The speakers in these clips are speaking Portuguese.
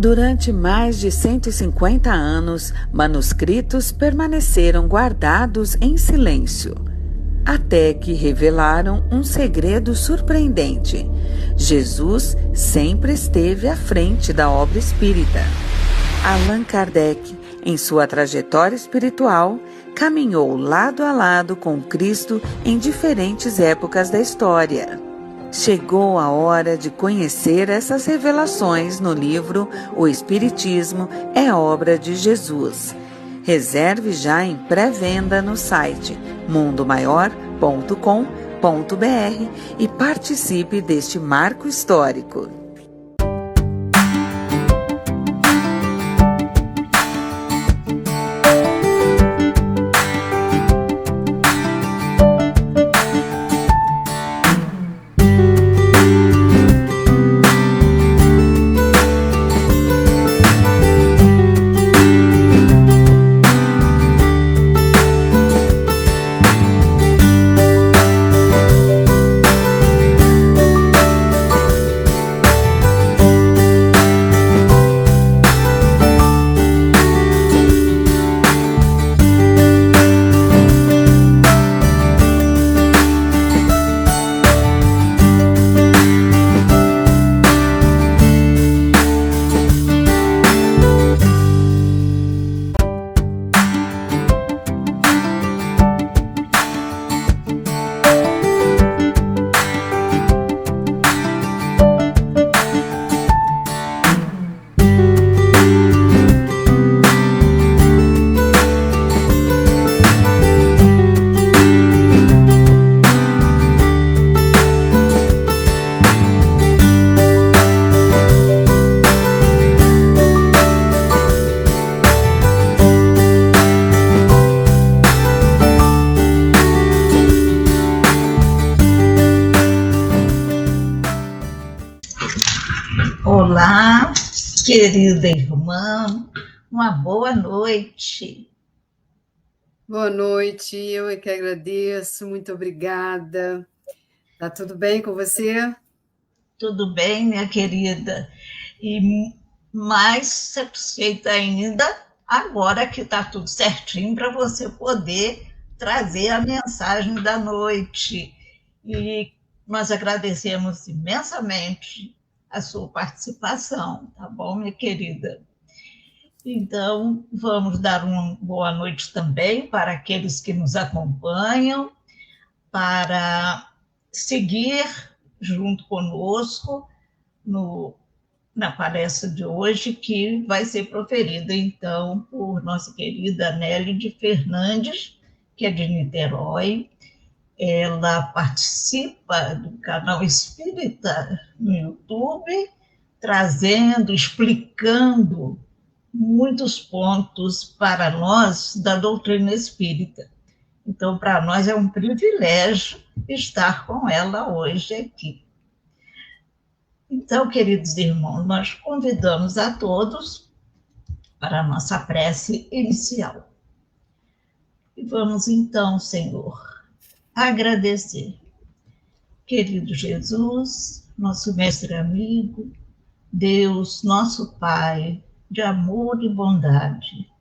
Durante mais de 150 anos, manuscritos permaneceram guardados em silêncio, até que revelaram um segredo surpreendente. Jesus sempre esteve à frente da obra espírita. Allan Kardec, em sua trajetória espiritual, caminhou lado a lado com Cristo em diferentes épocas da história. Chegou a hora de conhecer essas revelações no livro O Espiritismo é Obra de Jesus. Reserve já em pré-venda no site mundomaior.com.br e participe deste marco histórico. Olá, querida irmã, uma boa noite. Boa noite, eu é que agradeço, muito obrigada. Tá tudo bem com você? Tudo bem, minha querida, e mais satisfeita ainda agora que está tudo certinho para você poder trazer a mensagem da noite. E nós agradecemos imensamente a sua participação, tá bom, minha querida? Então, vamos dar uma boa noite também para aqueles que nos acompanham, para seguir junto conosco na palestra de hoje, que vai ser proferida, então, por nossa querida Nélide Fernandes, que é de Niterói. Ela participa do canal Espírita no YouTube, trazendo, explicando muitos pontos para nós da doutrina espírita. Então, para nós é um privilégio estar com ela hoje aqui. Então, queridos irmãos, nós convidamos a todos para a nossa prece inicial. E vamos então, Senhor, agradecer. Querido Jesus, nosso mestre amigo, Deus, nosso Pai, de amor e bondade,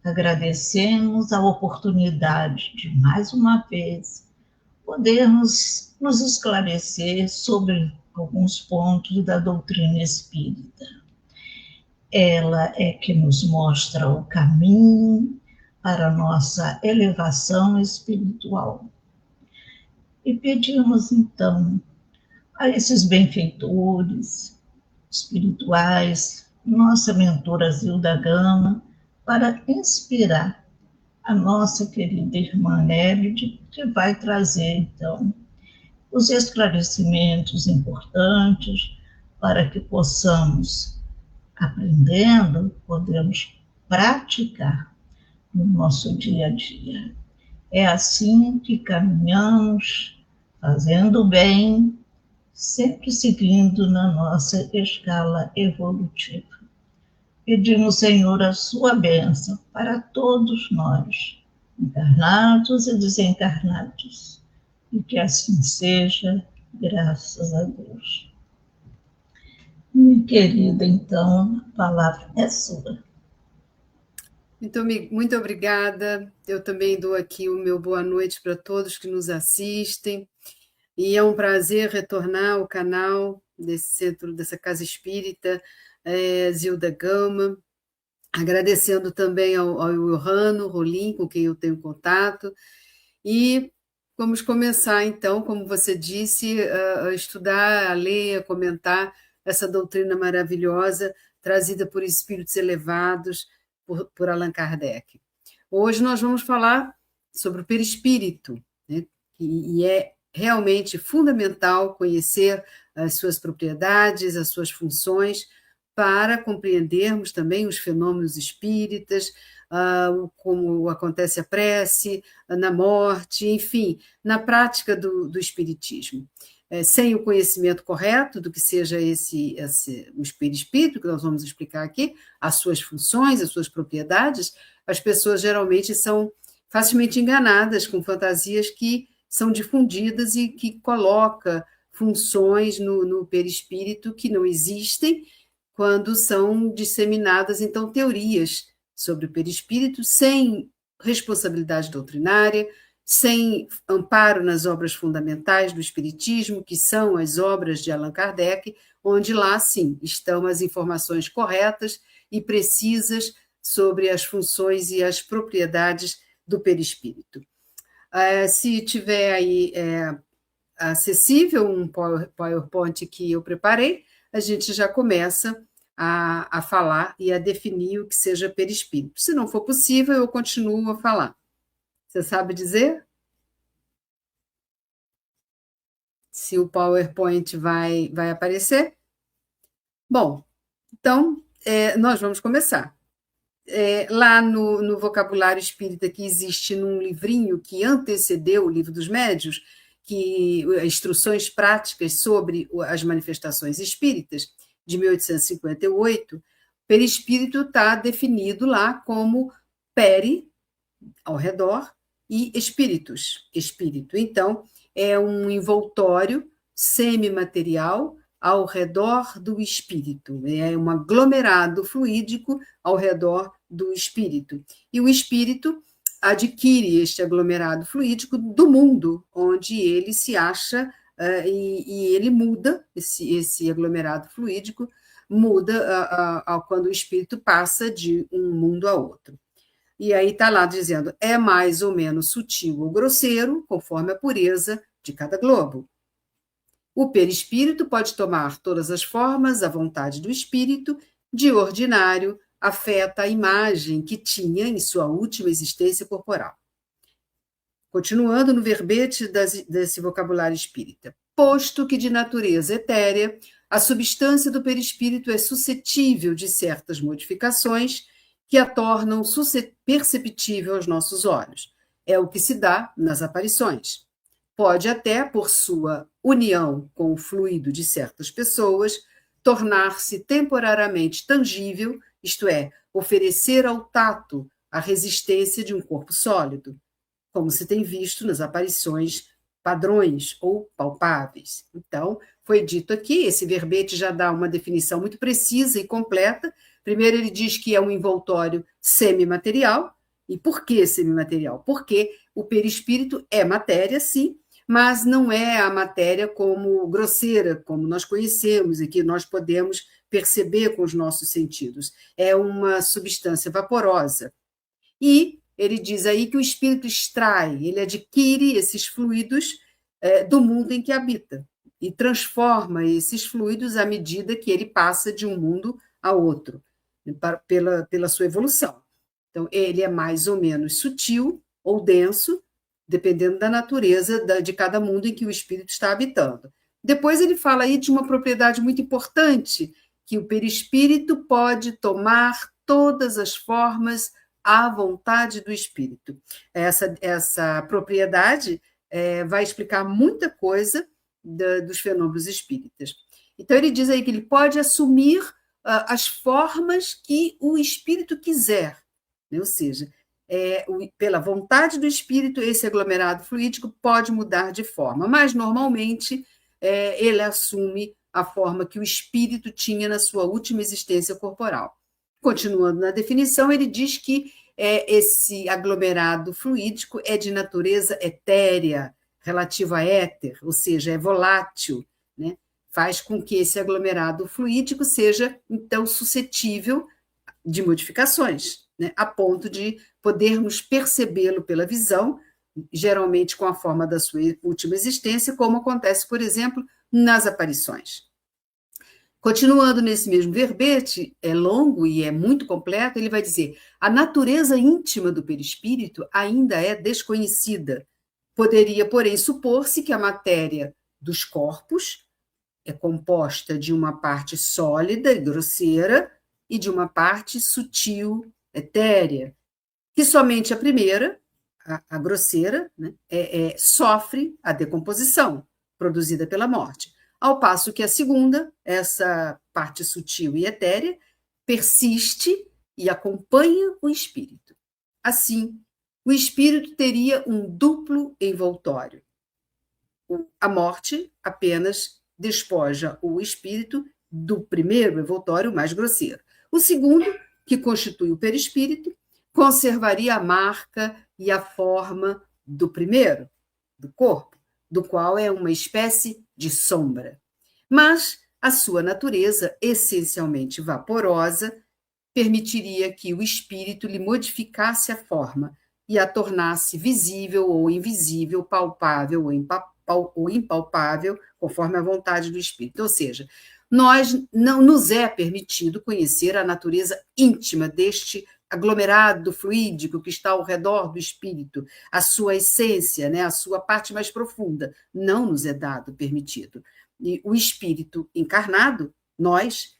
agradecemos a oportunidade de, mais uma vez, podermos nos esclarecer sobre alguns pontos da doutrina espírita. Ela é que nos mostra o caminho para a nossa elevação espiritual. E pedimos, então, a esses benfeitores espirituais, nossa mentora Zilda Gama, para inspirar a nossa querida irmã Nélide, que vai trazer, então, os esclarecimentos importantes para que possamos, aprendendo, podemos praticar no nosso dia a dia. É assim que caminhamos, fazendo o bem, sempre seguindo na nossa escala evolutiva. Pedimos, Senhor, a sua bênção para todos nós, encarnados e desencarnados, e que assim seja, graças a Deus. minha querida, então, a palavra é sua. Muito obrigada. Eu também dou aqui o meu boa noite para todos que nos assistem. E é um prazer retornar ao canal desse centro, dessa Casa Espírita, Zilda Gama, agradecendo também ao Johanno Rolim, com quem eu tenho contato. E vamos começar, então, como você disse, a estudar, a ler, a comentar essa doutrina maravilhosa trazida por espíritos elevados, por Allan Kardec. Hoje nós vamos falar sobre o perispírito, né? E é realmente fundamental conhecer as suas propriedades, as suas funções, para compreendermos também os fenômenos espíritas, como acontece a prece, na morte, enfim, na prática do espiritismo. Sem o conhecimento correto do que seja o perispírito, que nós vamos explicar aqui, as suas funções, as suas propriedades, as pessoas geralmente são facilmente enganadas com fantasias que são difundidas e que coloca funções no perispírito que não existem quando são disseminadas, então, teorias sobre o perispírito sem responsabilidade doutrinária, sem amparo nas obras fundamentais do Espiritismo, que são as obras de Allan Kardec, onde lá, sim, estão as informações corretas e precisas sobre as funções e as propriedades do perispírito. Se tiver aí acessível um PowerPoint que eu preparei, a gente já começa a falar e a definir o que seja perispírito. Se não for possível, eu continuo a falar. Você sabe dizer? Se o PowerPoint vai aparecer? Bom, então, nós vamos começar. Lá no vocabulário espírita que existe num livrinho que antecedeu o Livro dos Médiuns, que instruções práticas sobre as manifestações espíritas, de 1858, perispírito está definido lá como peri, ao redor, e espíritus, espírito. Então, é um envoltório semimaterial ao redor do espírito, é um aglomerado fluídico ao redor do espírito. E o espírito adquire este aglomerado fluídico do mundo onde ele se acha, e ele muda, esse aglomerado fluídico muda quando o espírito passa de um mundo a outro. E aí está lá dizendo, é mais ou menos sutil ou grosseiro, conforme a pureza de cada globo. O perispírito pode tomar todas as formas à vontade do espírito, de ordinário, afeta a imagem que tinha em sua última existência corporal. Continuando no verbete desse vocabulário espírita. Posto que de natureza etérea, a substância do perispírito é suscetível de certas modificações que a tornam perceptível aos nossos olhos. É o que se dá nas aparições. Pode até, por sua união com o fluido de certas pessoas, tornar-se temporariamente tangível, isto é, oferecer ao tato a resistência de um corpo sólido, como se tem visto nas aparições padrões ou palpáveis. Então, foi dito aqui, esse verbete já dá uma definição muito precisa e completa. Primeiro, ele diz que é um envoltório semimaterial. E por que semimaterial? Porque o perispírito é matéria, sim, mas não é a matéria como grosseira, como nós conhecemos e que nós podemos perceber com os nossos sentidos. É uma substância vaporosa. E ele diz aí que o espírito extrai, ele adquire esses fluidos do mundo em que habita e transforma esses fluidos à medida que ele passa de um mundo a outro, pela sua evolução. Então, ele é mais ou menos sutil ou denso, dependendo da natureza de cada mundo em que o espírito está habitando. Depois ele fala aí de uma propriedade muito importante, que o perispírito pode tomar todas as formas à vontade do espírito. Essa propriedade vai explicar muita coisa dos fenômenos espíritas. Então, ele diz aí que ele pode assumir as formas que o espírito quiser, né? Ou seja, pela vontade do espírito, esse aglomerado fluídico pode mudar de forma, mas, normalmente, ele assume a forma que o espírito tinha na sua última existência corporal. Continuando na definição, ele diz que esse aglomerado fluídico é de natureza etérea, relativo a éter, ou seja, é volátil, né? Faz com que esse aglomerado fluídico seja, então, suscetível de modificações, né? A ponto de podermos percebê-lo pela visão, geralmente com a forma da sua última existência, como acontece, por exemplo, nas aparições. Continuando nesse mesmo verbete, é longo e é muito completo, ele vai dizer: a natureza íntima do perispírito ainda é desconhecida. Poderia, porém, supor-se que a matéria dos corpos é composta de uma parte sólida e grosseira e de uma parte sutil, etérea, que somente a primeira, a grosseira, né, sofre a decomposição produzida pela morte, ao passo que a segunda, essa parte sutil e etérea, persiste e acompanha o espírito. Assim, o espírito teria um duplo envoltório. A morte apenas despoja o espírito do primeiro envoltório mais grosseiro. O segundo, que constitui o perispírito, conservaria a marca e a forma do primeiro, do corpo, do qual é uma espécie de sombra. Mas a sua natureza, essencialmente vaporosa, permitiria que o espírito lhe modificasse a forma e a tornasse visível ou invisível, palpável ou impalpável, conforme a vontade do espírito. Ou seja, não nos é permitido conhecer a natureza íntima deste aglomerado fluídico que está ao redor do espírito, a sua essência, né, a sua parte mais profunda. Não nos é permitido. E o espírito encarnado, nós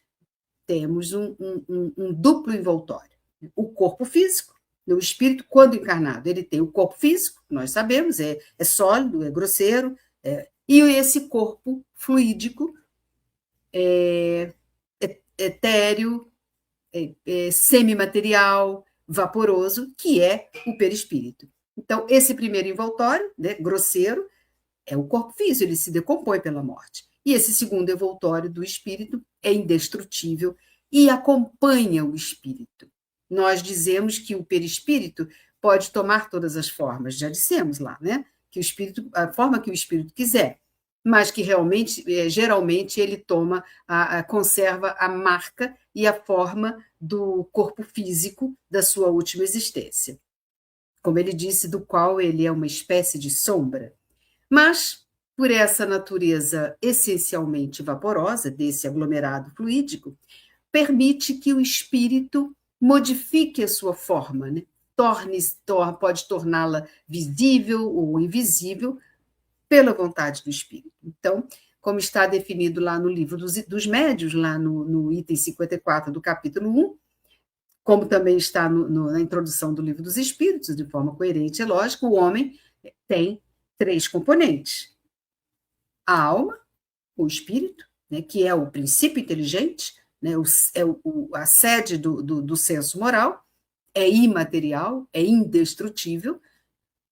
temos um duplo envoltório. O corpo físico, o espírito, quando encarnado, ele tem o corpo físico, nós sabemos, é sólido, é grosseiro, e esse corpo fluídico, etéreo, semimaterial, vaporoso, que é o perispírito. Então, esse primeiro envoltório, né, grosseiro, é o corpo físico, ele se decompõe pela morte. E esse segundo envoltório do espírito é indestrutível e acompanha o espírito. Nós dizemos que o perispírito pode tomar todas as formas, já dissemos lá, né? Que o espírito, a forma que o espírito quiser, mas que realmente, geralmente, ele conserva a marca e a forma do corpo físico da sua última existência. Como ele disse, do qual ele é uma espécie de sombra. Mas, por essa natureza essencialmente vaporosa desse aglomerado fluídico, permite que o espírito modifique a sua forma, né? Pode torná-la visível ou invisível pela vontade do espírito. Então, como está definido lá no livro dos médiuns, lá no item 54 do capítulo 1, como também está na introdução do livro dos espíritos, de forma coerente e lógica, o homem tem 3 componentes. A alma, o espírito, né, que é o princípio inteligente, né, a sede do senso moral, é imaterial, é indestrutível.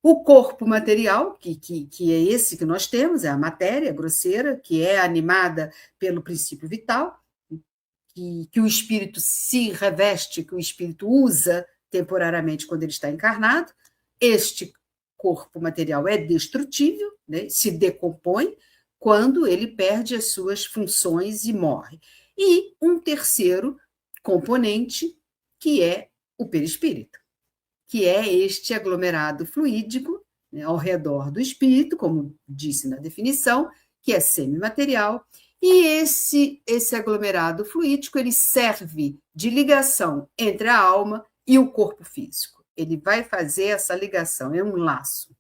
O corpo material, que é esse que nós temos, é a matéria grosseira, que é animada pelo princípio vital, que o espírito se reveste, que o espírito usa temporariamente quando ele está encarnado. Este corpo material é destrutível, né, se decompõe quando ele perde as suas funções e morre. E um terceiro componente, que é o perispírito, que é este aglomerado fluídico, né, ao redor do espírito, como disse na definição, que é semimaterial, e esse aglomerado fluídico ele serve de ligação entre a alma e o corpo físico. Ele vai fazer essa ligação, é um laço.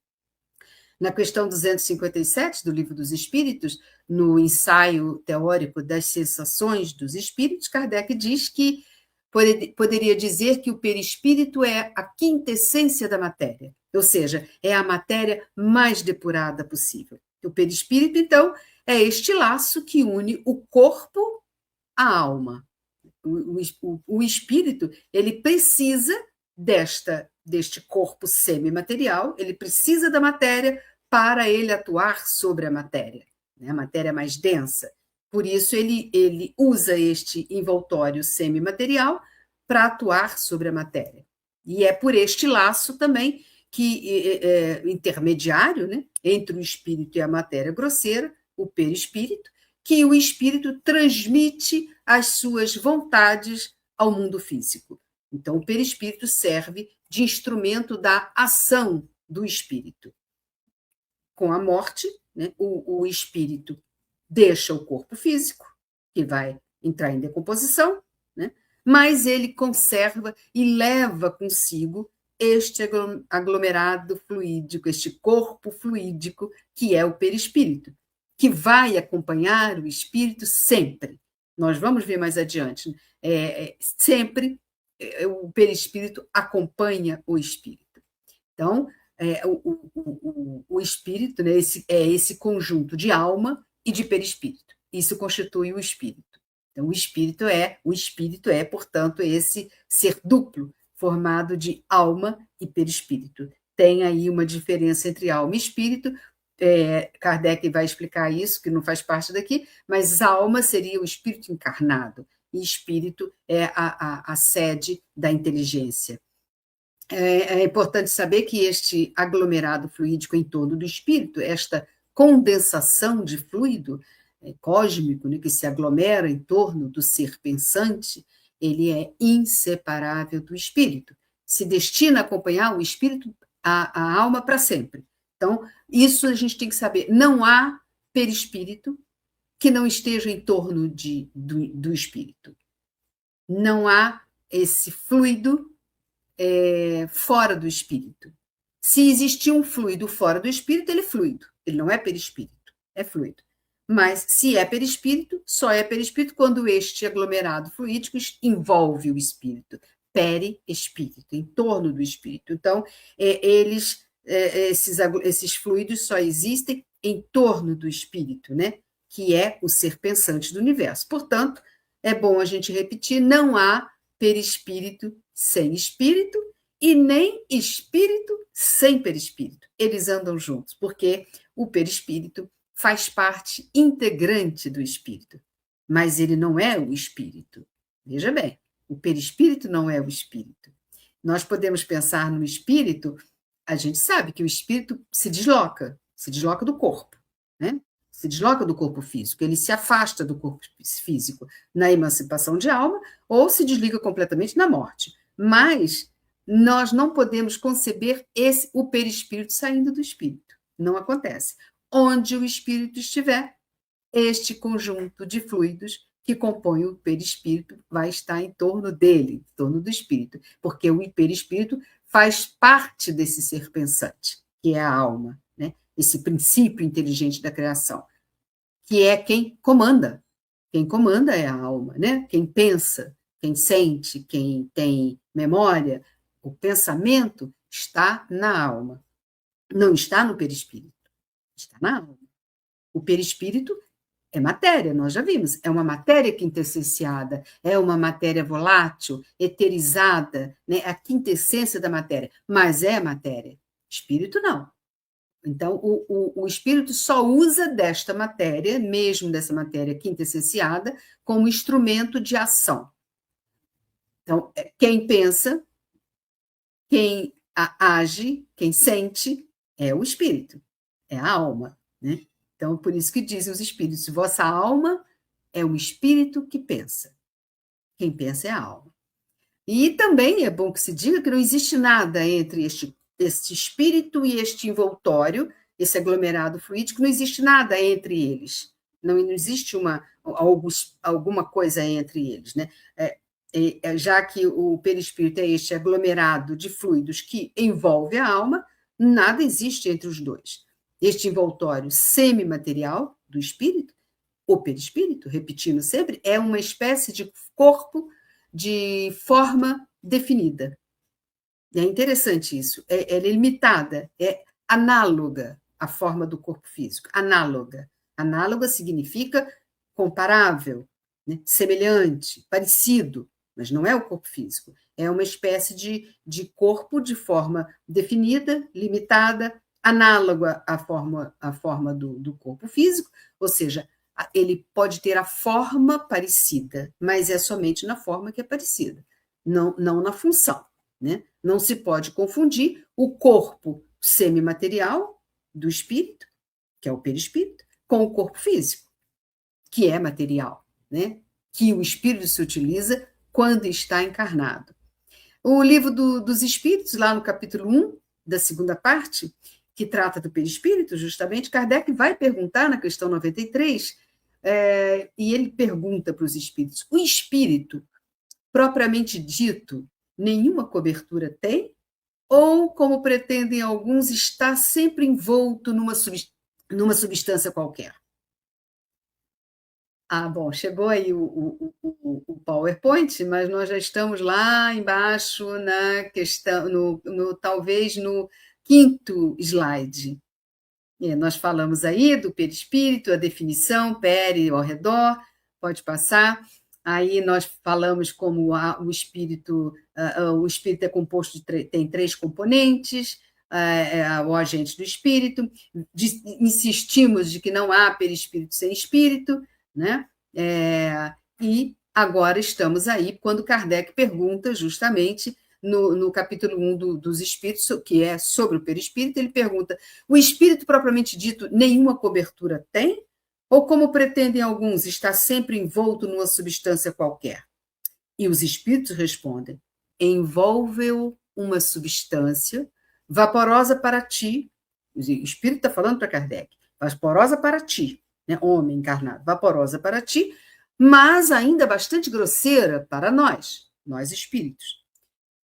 Na questão 257 do Livro dos Espíritos, no ensaio teórico das sensações dos espíritos, Kardec diz que poderia dizer que o perispírito é a quintessência da matéria, ou seja, é a matéria mais depurada possível. O perispírito, então, é este laço que une o corpo à alma. O espírito, ele precisa deste corpo semimaterial, ele precisa da matéria para ele atuar sobre a matéria mais densa. Por isso, ele usa este envoltório semimaterial para atuar sobre a matéria. E é por este laço também que intermediário, né, entre o espírito e a matéria grosseira, o perispírito, que o espírito transmite as suas vontades ao mundo físico. Então, o perispírito serve de instrumento da ação do espírito. Com a morte, né, o espírito deixa o corpo físico, que vai entrar em decomposição, né, mas ele conserva e leva consigo este aglomerado fluídico, este corpo fluídico, que é o perispírito, que vai acompanhar o espírito sempre. Nós vamos ver mais adiante. Sempre o perispírito acompanha o espírito. Então, o espírito, né, esse conjunto de alma e de perispírito. Isso constitui o espírito. Então, o espírito é, portanto, esse ser duplo, formado de alma e perispírito. Tem aí uma diferença entre alma e espírito. Kardec vai explicar isso, que não faz parte daqui, mas alma seria o espírito encarnado, e espírito é a sede da inteligência. É importante saber que este aglomerado fluídico em torno do espírito, esta condensação de fluido cósmico, né, que se aglomera em torno do ser pensante, ele é inseparável do espírito. Se destina a acompanhar o espírito, a alma para sempre. Então, isso a gente tem que saber. Não há perispírito que não esteja em torno do espírito. Não há esse fluido fora do espírito. Se existir um fluido fora do espírito, ele é fluido. Ele não é perispírito, é fluido. Mas, se é perispírito, só é perispírito quando este aglomerado fluídico envolve o espírito. Perispírito, em torno do espírito. Então, esses fluidos só existem em torno do espírito, né? Que é o ser pensante do universo. Portanto, é bom a gente repetir, não há perispírito sem espírito e nem espírito sem perispírito. Eles andam juntos, porque o perispírito faz parte integrante do espírito, mas ele não é o espírito. Veja bem, o perispírito não é o espírito. Nós podemos pensar no espírito, a gente sabe que o espírito se desloca do corpo, né? Se desloca do corpo físico, ele se afasta do corpo físico na emancipação de alma ou se desliga completamente na morte. Mas nós não podemos conceber o perispírito saindo do espírito. Não acontece. Onde o espírito estiver, este conjunto de fluidos que compõe o perispírito vai estar em torno dele, em torno do espírito, porque o perispírito faz parte desse ser pensante, que é a alma, né? Esse princípio inteligente da criação, que é quem comanda. Quem comanda é a alma, né? Quem pensa, quem sente, quem tem memória, o pensamento está na alma, não está no perispírito, está na alma. O perispírito é matéria, nós já vimos, é uma matéria quintessenciada, é uma matéria volátil, eterizada, né? A quintessência da matéria, mas é matéria. Espírito não. Então, o espírito só usa desta matéria, mesmo dessa matéria quintessenciada, como instrumento de ação. Então, quem pensa, quem age, quem sente, é o espírito, é a alma, né? Então, por isso que dizem os espíritos, vossa alma é o espírito que pensa. Quem pensa é a alma. E também é bom que se diga que não existe nada entre este espírito e este envoltório, esse aglomerado fluídico, não existe nada entre eles. Não existe alguma coisa entre eles, né? Já que o perispírito é este aglomerado de fluidos que envolve a alma, nada existe entre os dois. Este envoltório semimaterial do espírito, o perispírito, repetindo sempre, é uma espécie de corpo de forma definida. É interessante isso, é limitada, é análoga à forma do corpo físico, análoga. Análoga significa comparável, né? Semelhante, parecido, mas não é o corpo físico, é uma espécie de corpo de forma definida, limitada, análoga à forma do corpo físico, ou seja, ele pode ter a forma parecida, mas é somente na forma que é parecida, não na função, né? Não se pode confundir o corpo semimaterial do espírito, que é o perispírito, com o corpo físico, que é material, né? Que o espírito se utiliza quando está encarnado. O livro dos Espíritos, lá no capítulo 1, da segunda parte, que trata do perispírito, justamente, Kardec vai perguntar na questão 93, e ele pergunta para os espíritos: o espírito, propriamente dito, nenhuma cobertura tem? Ou, como pretendem alguns, está sempre envolto numa substância qualquer? Bom, chegou aí o PowerPoint, mas nós já estamos lá embaixo na questão, talvez no 5º slide. Nós falamos aí do perispírito, a definição, peri ao redor, pode passar. Aí nós falamos como o espírito é composto tem 3 componentes, o agente do espírito, insistimos de que não há perispírito sem espírito, né? E agora estamos aí quando Kardec pergunta justamente no capítulo 1 dos Espíritos, que é sobre o perispírito, ele pergunta: o espírito propriamente dito nenhuma cobertura tem? Ou, como pretendem alguns, está sempre envolto numa substância qualquer? E os espíritos respondem: envolve-o uma substância vaporosa para ti. O espírito está falando para Kardec: vaporosa para ti, né? Homem encarnado, vaporosa para ti, mas ainda bastante grosseira para nós espíritos.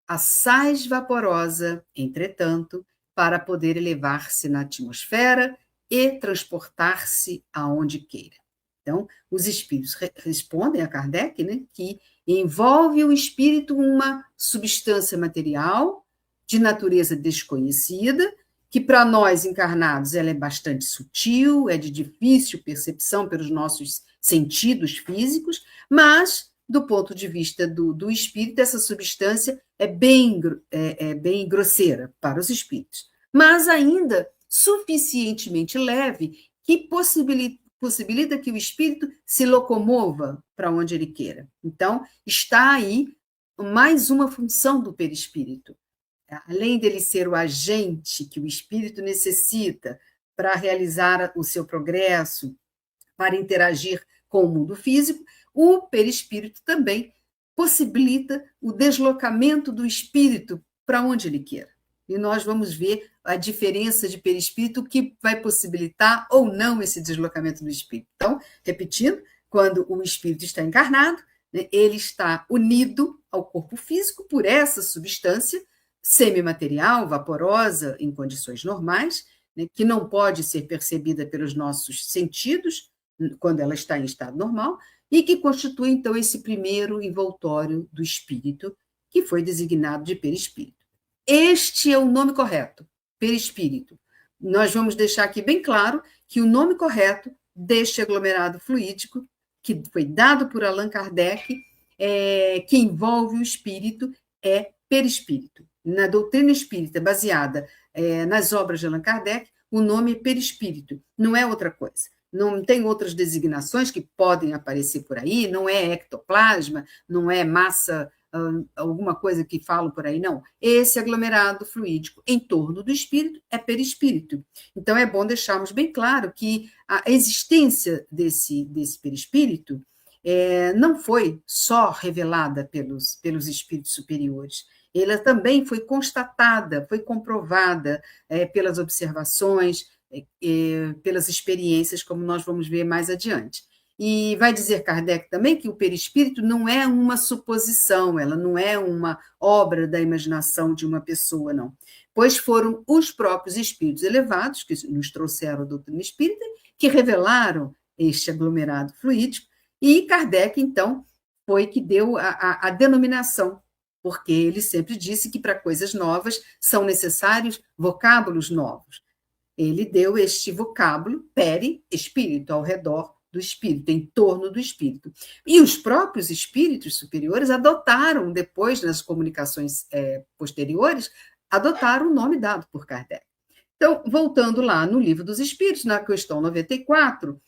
Assaz vaporosa, entretanto, para poder elevar-se na atmosfera e transportar-se aonde queira. Então, os espíritos respondem a Kardec, né, que envolve o espírito uma substância material de natureza desconhecida, que para nós encarnados ela é bastante sutil, é de difícil percepção pelos nossos sentidos físicos, mas, do ponto de vista do espírito, essa substância é bem grosseira para os espíritos, mas ainda suficientemente leve que possibilita que o espírito se locomova para onde ele queira. Então, está aí mais uma função do perispírito. Além dele ser o agente que o espírito necessita para realizar o seu progresso, para interagir com o mundo físico, o perispírito também possibilita o deslocamento do espírito para onde ele queira. E nós vamos ver a diferença de perispírito que vai possibilitar ou não esse deslocamento do espírito. Então, repetindo, quando o espírito está encarnado, né, ele está unido ao corpo físico por essa substância semimaterial, vaporosa, em condições normais, né, que não pode ser percebida pelos nossos sentidos quando ela está em estado normal, e que constitui, então, esse primeiro envoltório do espírito, que foi designado de perispírito. Este é o nome correto, perispírito. Nós vamos deixar aqui bem claro que o nome correto deste aglomerado fluídico, que foi dado por Allan Kardec, que envolve o espírito, é perispírito. Na doutrina espírita, baseada nas obras de Allan Kardec, o nome é perispírito, não é outra coisa. Não tem outras designações que podem aparecer por aí, não é ectoplasma, não é massa, alguma coisa que falam por aí, não. Esse aglomerado fluídico em torno do espírito é perispírito. Então, é bom deixarmos bem claro que a existência desse perispírito não foi só revelada pelos espíritos superiores, ela também foi constatada, foi comprovada pelas observações, pelas experiências, como nós vamos ver mais adiante. E vai dizer Kardec também que o perispírito não é uma suposição, ela não é uma obra da imaginação de uma pessoa, não. Pois foram os próprios espíritos elevados, que nos trouxeram a doutrina espírita, que revelaram este aglomerado fluídico, e Kardec, então, foi que deu a denominação, porque ele sempre disse que para coisas novas são necessários vocábulos novos. Ele deu este vocábulo, perispírito, ao redor do espírito, em torno do espírito. E os próprios espíritos superiores adotaram, depois, nas comunicações posteriores, adotaram o nome dado por Kardec. Então, voltando lá no Livro dos Espíritos, na questão 94,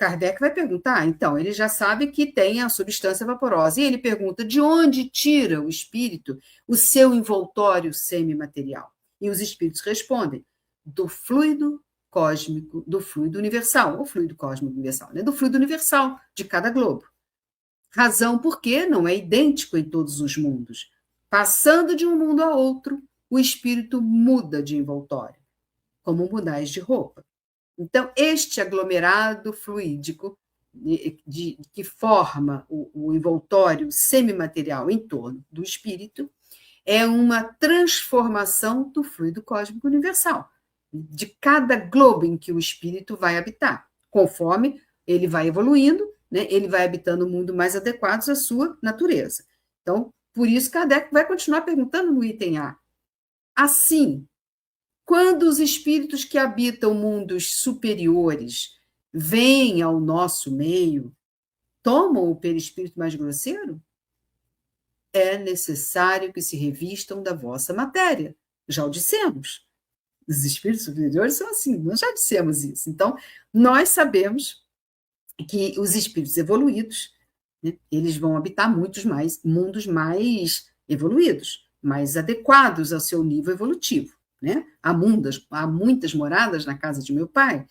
Kardec vai perguntar, então, ele já sabe que tem a substância vaporosa, e ele pergunta de onde tira o espírito o seu envoltório semimaterial? E os espíritos respondem, do fluido cósmico, do fluido universal, ou fluido cósmico universal, né? Do fluido universal de cada globo. Razão porque não é idêntico em todos os mundos. Passando de um mundo a outro, o espírito muda de envoltório, como mudais de roupa. Então, este aglomerado fluídico que forma o envoltório semimaterial em torno do espírito é uma transformação do fluido cósmico universal, de cada globo em que o espírito vai habitar. Conforme ele vai evoluindo, né, ele vai habitando o mundo mais adequados à sua natureza. Então, por isso, Kardec vai continuar perguntando no item A. Assim, quando os espíritos que habitam mundos superiores vêm ao nosso meio, tomam o perispírito mais grosseiro? É necessário que se revistam da vossa matéria. Já o dissemos. Os espíritos superiores são assim, nós já dissemos isso. Então, nós sabemos que os espíritos evoluídos, né, eles vão habitar mundos mais evoluídos, mais adequados ao seu nível evolutivo. Né? Há muitas moradas na casa de meu pai,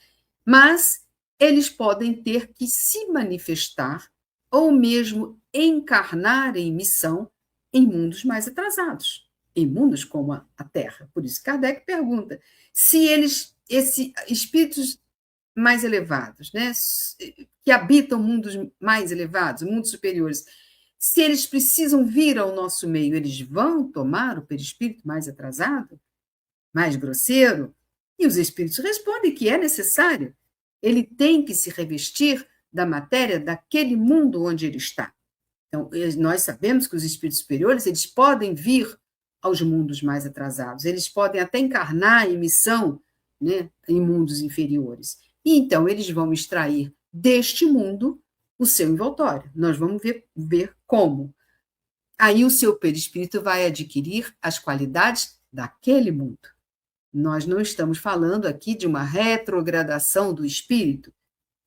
mas eles podem ter que se manifestar ou mesmo encarnar em missão em mundos mais atrasados, em mundos como a Terra. Por isso, Kardec pergunta se esses espíritos mais elevados, né, que habitam mundos mais elevados, mundos superiores, se eles precisam vir ao nosso meio, eles vão tomar o perispírito mais atrasado? Mais grosseiro? E os espíritos respondem que é necessário. Ele tem que se revestir da matéria daquele mundo onde ele está. Então, nós sabemos que os espíritos superiores, eles podem vir aos mundos mais atrasados, eles podem até encarnar em missão, né, em mundos inferiores. E então, eles vão extrair deste mundo o seu envoltório. Nós vamos ver como. Aí o seu perispírito vai adquirir as qualidades daquele mundo. Nós não estamos falando aqui de uma retrogradação do espírito.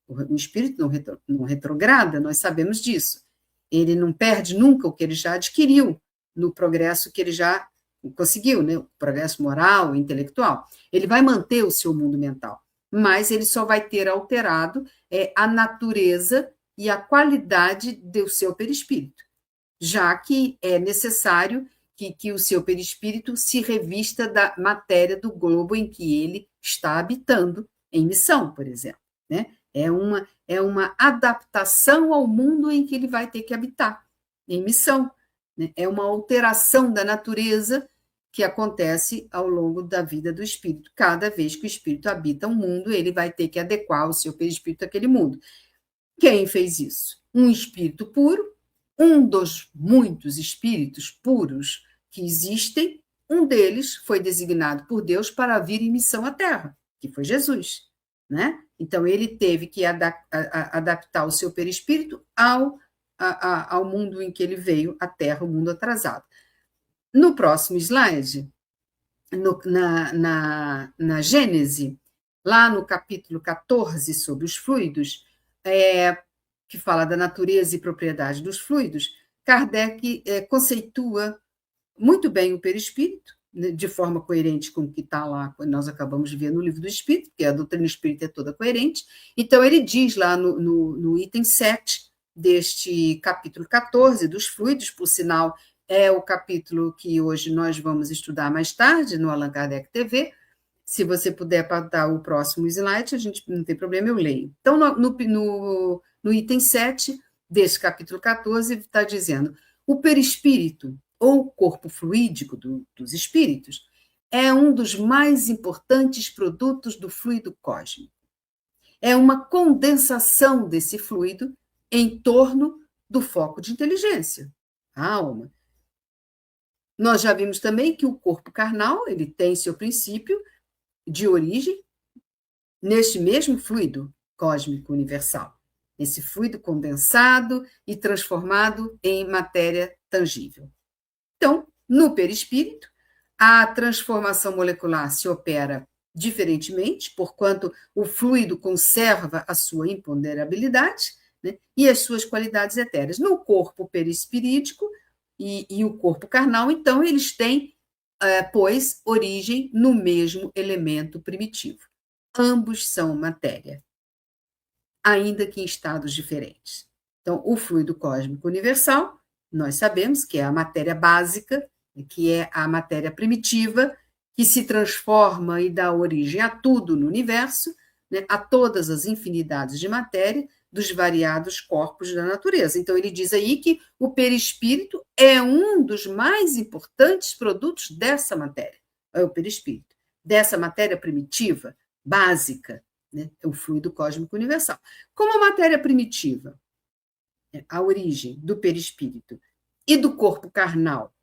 O espírito não retrograda, nós sabemos disso. Ele não perde nunca o que ele já adquiriu no progresso que ele já conseguiu, né? O progresso moral, intelectual. Ele vai manter o seu mundo mental, mas ele só vai ter alterado a natureza e a qualidade do seu perispírito, já que é necessário que o seu perispírito se revista da matéria do globo em que ele está habitando, em missão, por exemplo. Né? É uma adaptação ao mundo em que ele vai ter que habitar, em missão. Né? É uma alteração da natureza que acontece ao longo da vida do espírito. Cada vez que o espírito habita um mundo, ele vai ter que adequar o seu perispírito àquele mundo. Quem fez isso? Um espírito puro, um dos muitos espíritos puros que existem, um deles foi designado por Deus para vir em missão à Terra, que foi Jesus. Né? Então, ele teve que adaptar o seu perispírito ao mundo em que ele veio, à Terra, o mundo atrasado. No próximo slide, na Gênese, lá no capítulo 14, sobre os fluidos, que fala da natureza e propriedade dos fluidos, Kardec conceitua muito bem o perispírito, né, de forma coerente com o que está lá, nós acabamos de ver no livro do Espírito, porque a doutrina espírita é toda coerente. Então, ele diz lá no item 7 deste capítulo 14 dos fluidos, por sinal, é o capítulo que hoje nós vamos estudar mais tarde no Allan Kardec TV. Se você puder dar o próximo slide, a gente não tem problema, eu leio. Então, no item 7 desse capítulo 14, está dizendo: o perispírito, ou corpo fluídico dos espíritos, é um dos mais importantes produtos do fluido cósmico. É uma condensação desse fluido em torno do foco de inteligência, a alma. Nós já vimos também que o corpo carnal, ele tem seu princípio de origem neste mesmo fluido cósmico universal, esse fluido condensado e transformado em matéria tangível. Então, no perispírito, a transformação molecular se opera diferentemente, porquanto o fluido conserva a sua imponderabilidade, né, e as suas qualidades etéreas. No corpo perispirítico e o corpo carnal, então, eles têm, pois, origem no mesmo elemento primitivo. Ambos são matéria, ainda que em estados diferentes. Então, o fluido cósmico universal, nós sabemos que é a matéria básica, que é a matéria primitiva, que se transforma e dá origem a tudo no universo, né, a todas as infinidades de matéria dos variados corpos da natureza. Então, ele diz aí que o perispírito é um dos mais importantes produtos dessa matéria, é o perispírito, dessa matéria primitiva, básica, né, o fluido cósmico universal. Como a matéria primitiva, a origem do perispírito e do corpo carnal,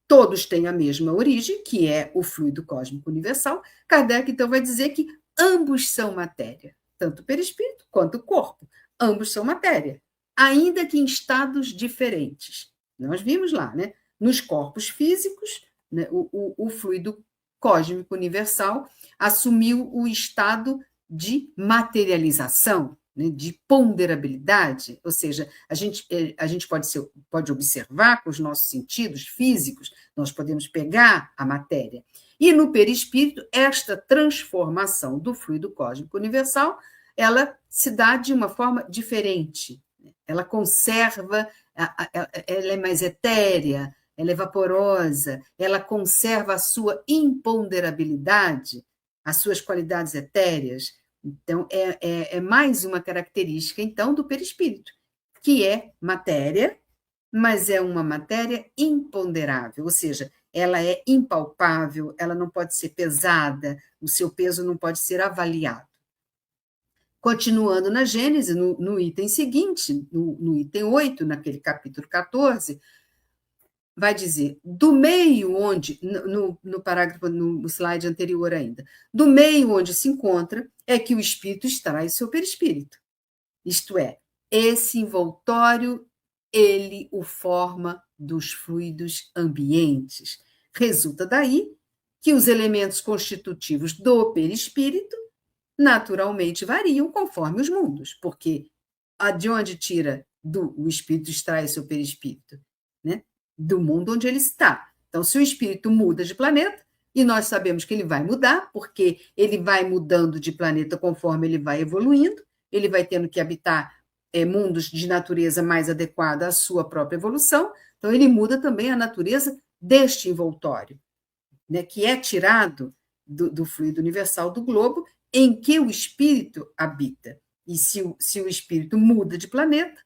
todos têm a mesma origem, que é o fluido cósmico universal, Kardec, então, vai dizer que ambos são matéria, tanto o perispírito quanto o corpo. Ambos são matéria, ainda que em estados diferentes. Nós vimos lá, né? Nos corpos físicos, né, o fluido cósmico universal assumiu o estado de materialização, né, de ponderabilidade, ou seja, a gente pode observar com os nossos sentidos físicos, nós podemos pegar a matéria. E no perispírito, esta transformação do fluido cósmico universal, ela se dá de uma forma diferente. Ela conserva, ela é mais etérea, ela é vaporosa, ela conserva a sua imponderabilidade, as suas qualidades etéreas. Então, é mais uma característica, então, do perispírito, que é matéria, mas é uma matéria imponderável, ou seja, ela é impalpável, ela não pode ser pesada, o seu peso não pode ser avaliado. Continuando na Gênese, no item seguinte, no item 8, naquele capítulo 14, vai dizer, do meio onde, no parágrafo, no slide anterior ainda, do meio onde se encontra é que o espírito extrai o seu perispírito. Isto é, esse envoltório, ele o forma dos fluidos ambientes. Resulta daí que os elementos constitutivos do perispírito naturalmente variam conforme os mundos, porque de onde tira o espírito extrai o seu perispírito? Né? Do mundo onde ele está. Então, se o espírito muda de planeta, e nós sabemos que ele vai mudar, porque ele vai mudando de planeta conforme ele vai evoluindo, ele vai tendo que habitar mundos de natureza mais adequada à sua própria evolução, então ele muda também a natureza deste envoltório, né, que é tirado do fluido universal do globo, em que o espírito habita. E se o espírito muda de planeta,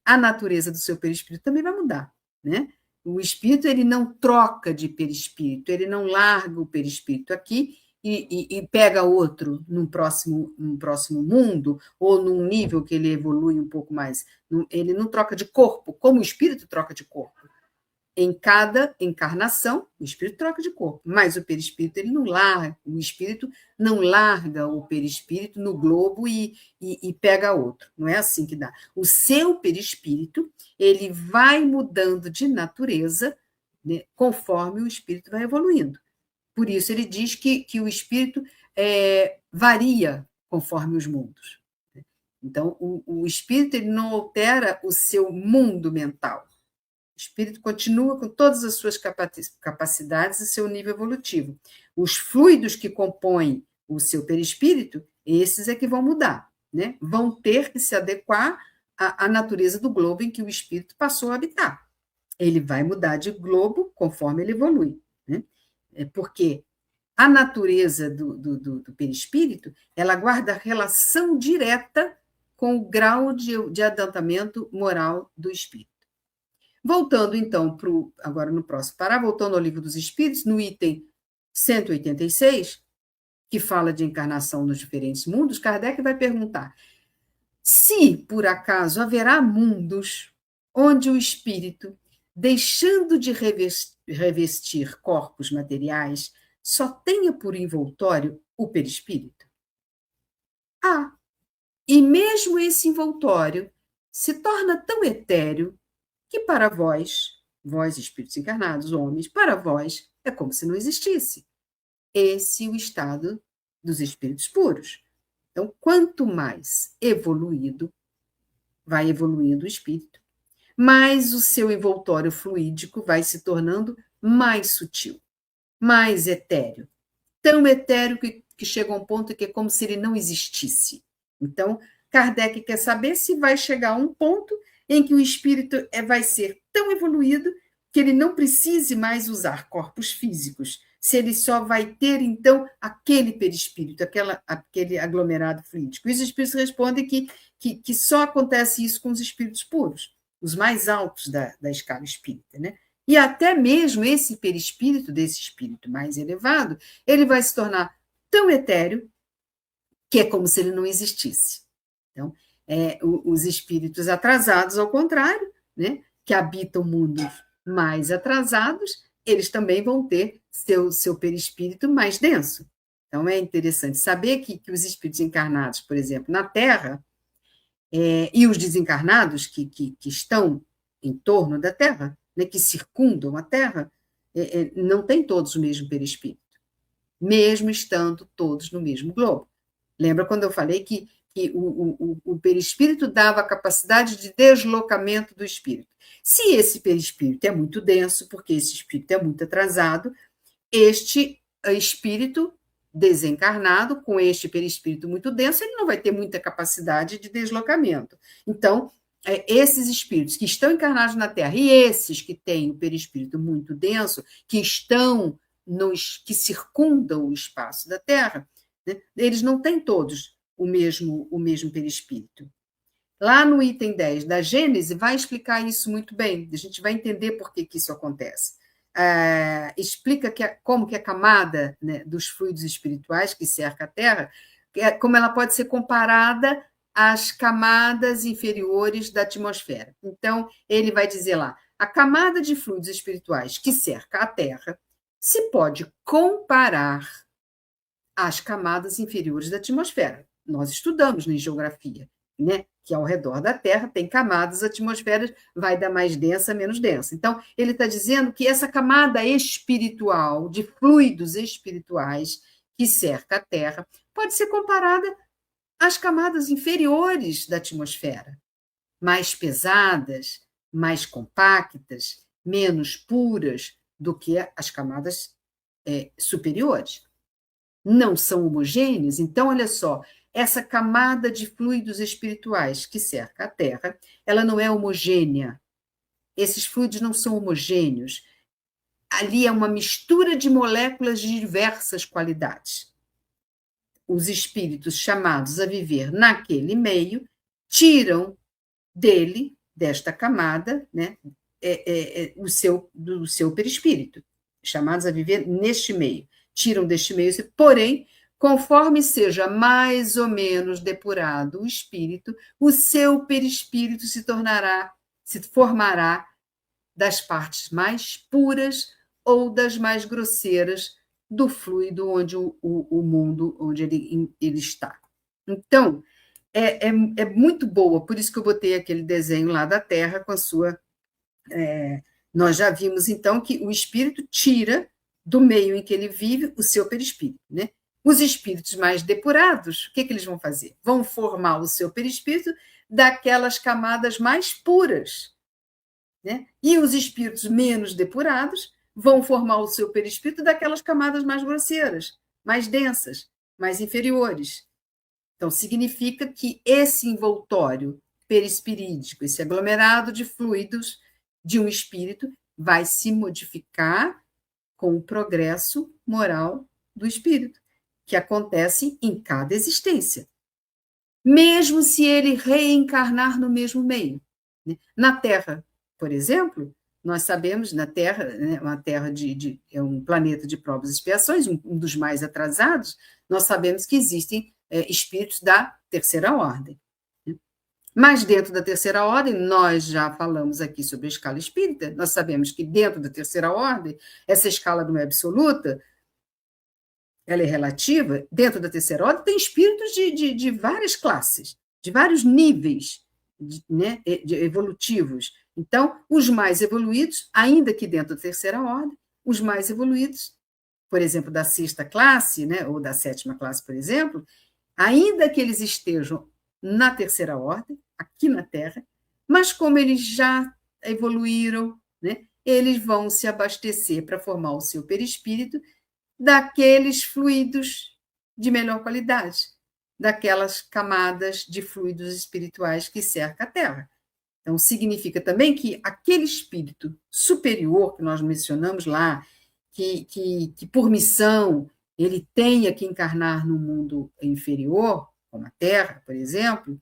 a natureza do seu perispírito também vai mudar, né? O espírito, ele não troca de perispírito, ele não larga o perispírito aqui e pega outro num próximo mundo, ou num nível que ele evolui um pouco mais. Ele não troca de corpo, como o espírito troca de corpo. Em cada encarnação, o espírito troca de corpo, mas o perispírito, ele não larga, o espírito não larga o perispírito no globo e pega outro. Não é assim que dá. O seu perispírito, ele vai mudando de natureza, né, conforme o espírito vai evoluindo. Por isso, ele diz que o espírito varia conforme os mundos. Então, o espírito, ele não altera o seu mundo mental. O espírito continua com todas as suas capacidades e seu nível evolutivo. Os fluidos que compõem o seu perispírito, esses é que vão mudar, né? Vão ter que se adequar à natureza do globo em que o espírito passou a habitar. Ele vai mudar de globo conforme ele evolui, né? Porque a natureza do perispírito, ela guarda relação direta com o grau de adiantamento moral do espírito. Voltando, então, agora no próximo parágrafo, voltando ao Livro dos Espíritos, no item 186, que fala de encarnação nos diferentes mundos, Kardec vai perguntar se, por acaso, haverá mundos onde o espírito, deixando de revestir corpos materiais, só tenha por envoltório o perispírito? E mesmo esse envoltório se torna tão etéreo que para vós espíritos encarnados, homens, para vós, é como se não existisse. esse o estado dos espíritos puros. Então, quanto mais evoluído, vai evoluindo o espírito, mais o seu envoltório fluídico vai se tornando mais sutil, mais etéreo. Tão etéreo que chega a um ponto que é como se ele não existisse. Então, Kardec quer saber se vai chegar a um ponto em que o espírito vai ser tão evoluído que ele não precise mais usar corpos físicos, se ele só vai ter, então, aquele perispírito, aquele aglomerado fluídico. E os espíritos respondem que só acontece isso com os espíritos puros, os mais altos da escala espírita, né? E até mesmo esse perispírito, desse espírito mais elevado, ele vai se tornar tão etéreo que é como se ele não existisse. Então, os espíritos atrasados, ao contrário, né, que habitam mundos mais atrasados, eles também vão ter seu perispírito mais denso. Então, é interessante saber que os espíritos encarnados, por exemplo, na Terra, e os desencarnados que estão em torno da Terra, né, que circundam a Terra, não têm todos o mesmo perispírito, mesmo estando todos no mesmo globo. Lembra quando eu falei que o perispírito dava a capacidade de deslocamento do espírito? Se esse perispírito é muito denso, porque esse espírito é muito atrasado, este espírito desencarnado, com este perispírito muito denso, ele não vai ter muita capacidade de deslocamento. Então, esses espíritos que estão encarnados na Terra e esses que têm o perispírito muito denso, que circundam o espaço da Terra, né, eles não têm todos o mesmo perispírito. Lá no item 10 da Gênese vai explicar isso muito bem, a gente vai entender por que isso acontece. Explica como que a camada, né, dos fluidos espirituais que cerca a Terra, como ela pode ser comparada às camadas inferiores da atmosfera. Então, ele vai dizer lá, a camada de fluidos espirituais que cerca a Terra se pode comparar às camadas inferiores da atmosfera. Nós estudamos em geografia, né, que ao redor da Terra tem camadas, atmosferas, vai da mais densa a menos densa. Então, ele está dizendo que essa camada espiritual, de fluidos espirituais que cerca a Terra, pode ser comparada às camadas inferiores da atmosfera, mais pesadas, mais compactas, menos puras do que as camadas superiores. Não são homogêneos, então, olha só, essa camada de fluidos espirituais que cerca a Terra, ela não é homogênea. Esses fluidos não são homogêneos. Ali é uma mistura de moléculas de diversas qualidades. Os espíritos chamados a viver naquele meio tiram dele, desta camada, né, do seu perispírito, chamados a viver neste meio. Tiram deste meio, porém, conforme seja mais ou menos depurado o espírito, o seu perispírito se formará das partes mais puras ou das mais grosseiras do fluido onde o mundo, onde ele está. Então, é muito boa, por isso que eu botei aquele desenho lá da Terra com a sua... nós já vimos, então, que o espírito tira do meio em que ele vive o seu perispírito, né? Os espíritos mais depurados, o que eles vão fazer? Vão formar o seu perispírito daquelas camadas mais puras, né? E os espíritos menos depurados vão formar o seu perispírito daquelas camadas mais grosseiras, mais densas, mais inferiores. Então, significa que esse envoltório perispirídico, esse aglomerado de fluidos de um espírito, vai se modificar com o progresso moral do espírito, que acontece em cada existência, mesmo se ele reencarnar no mesmo meio. Na Terra, por exemplo, nós sabemos, na Terra, né, uma Terra é um planeta de provas e expiações, um dos mais atrasados, nós sabemos que existem espíritos da terceira ordem. Mas dentro da terceira ordem, nós já falamos aqui sobre a escala espírita, nós sabemos que dentro da terceira ordem, essa escala não é absoluta, ela é relativa. Dentro da terceira ordem tem espíritos de várias classes, de vários níveis, né, evolutivos. Então, os mais evoluídos, ainda que dentro da terceira ordem, os mais evoluídos por exemplo, da sexta classe, né, ou da sétima classe, por exemplo, ainda que eles estejam na terceira ordem, aqui na Terra, mas como eles já evoluíram, né, eles vão se abastecer para formar o seu perispírito daqueles fluidos de melhor qualidade, daquelas camadas de fluidos espirituais que cercam a Terra. Então, significa também que aquele espírito superior que nós mencionamos lá, que por missão ele tenha que encarnar no mundo inferior, como a Terra, por exemplo,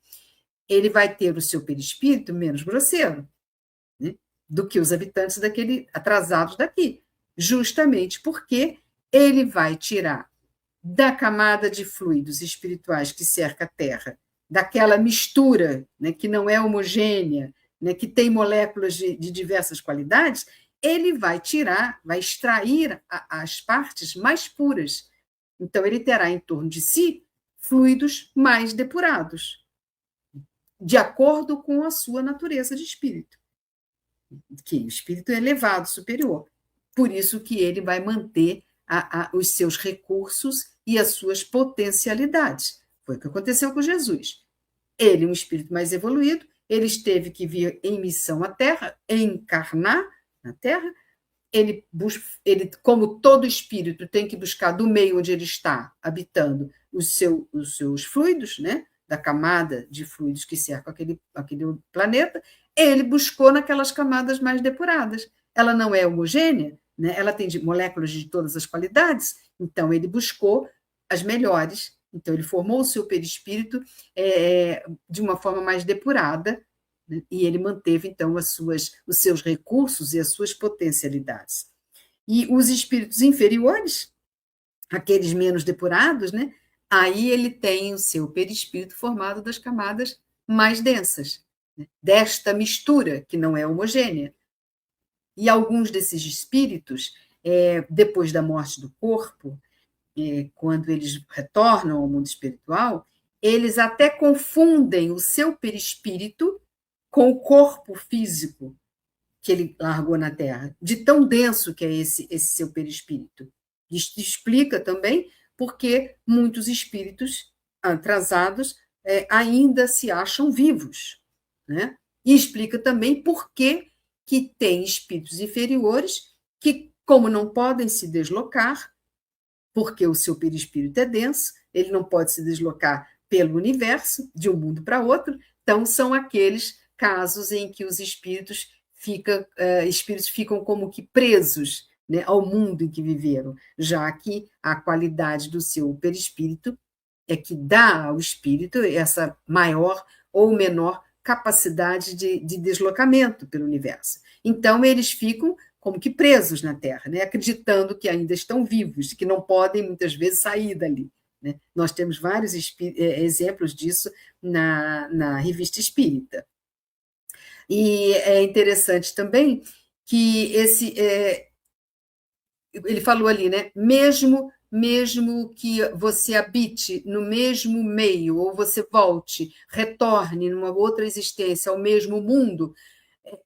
ele vai ter o seu perispírito menos grosseiro, né, do que os habitantes atrasados daqui, justamente porque ele vai tirar da camada de fluidos espirituais que cerca a Terra, daquela mistura, né, que não é homogênea, né, que tem moléculas de diversas qualidades, ele vai tirar, vai extrair as partes mais puras. Então, ele terá em torno de si fluidos mais depurados, de acordo com a sua natureza de espírito, que o espírito é elevado, superior. Por isso que ele vai manter os seus recursos e as suas potencialidades. Foi o que aconteceu com Jesus. Ele, um espírito mais evoluído, ele teve que vir em missão à Terra, encarnar na Terra. Ele, como todo espírito, tem que buscar do meio onde ele está habitando os seus fluidos, né, da camada de fluidos que cercam aquele planeta. Ele buscou naquelas camadas mais depuradas. Ela não é homogênea, né? Ela tem moléculas de todas as qualidades, então ele buscou as melhores. Então, ele formou o seu perispírito de uma forma mais depurada, né? E ele manteve, então, os seus recursos e as suas potencialidades. E os espíritos inferiores, aqueles menos depurados, né? Aí ele tem o seu perispírito formado das camadas mais densas, né? Desta mistura, que não é homogênea. E alguns desses espíritos, depois da morte do corpo, quando eles retornam ao mundo espiritual, eles até confundem o seu perispírito com o corpo físico que ele largou na Terra, de tão denso que é esse seu perispírito. Isso explica também porque muitos espíritos atrasados ainda se acham vivos, né? E explica também por que tem espíritos inferiores que, como não podem se deslocar, porque o seu perispírito é denso, ele não pode se deslocar pelo universo, de um mundo para outro, então são aqueles casos em que os espíritos ficam como que presos, né, ao mundo em que viveram, já que a qualidade do seu perispírito é que dá ao espírito essa maior ou menor capacidade de deslocamento pelo universo. Então, eles ficam como que presos na Terra, né? Acreditando que ainda estão vivos, que não podem, muitas vezes, sair dali, né? Nós temos vários exemplos disso na Revista Espírita. E é interessante também que ele falou ali, né? Mesmo que você habite no mesmo meio, ou você retorne numa outra existência ao mesmo mundo,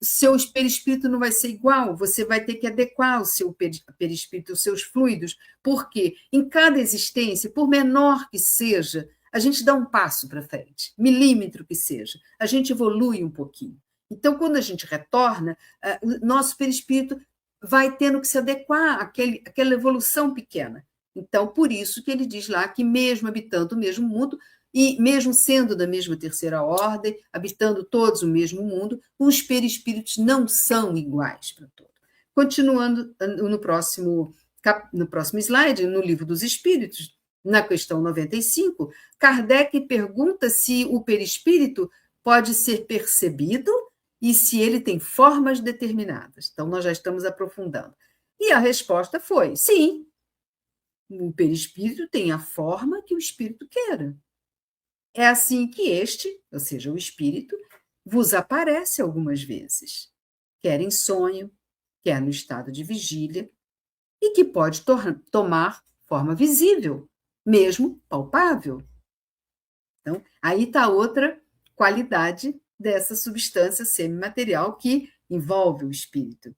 seu perispírito não vai ser igual, você vai ter que adequar o seu perispírito, os seus fluidos, porque em cada existência, por menor que seja, a gente dá um passo para frente, milímetro que seja, a gente evolui um pouquinho. Então, quando a gente retorna, o nosso perispírito vai tendo que se adequar àquela evolução pequena. Então, por isso que ele diz lá que mesmo habitando o mesmo mundo, e mesmo sendo da mesma terceira ordem, habitando todos o mesmo mundo, os perispíritos não são iguais para todos. Continuando no próximo slide, no Livro dos Espíritos, na questão 95, Kardec pergunta se o perispírito pode ser percebido e se ele tem formas determinadas. Então, nós já estamos aprofundando. E a resposta foi: sim, o perispírito tem a forma que o espírito queira. É assim que ou seja, o espírito, vos aparece algumas vezes, quer em sonho, quer no estado de vigília, e que pode tomar forma visível, mesmo palpável. Então, aí está outra qualidade dessa substância semimaterial que envolve o espírito,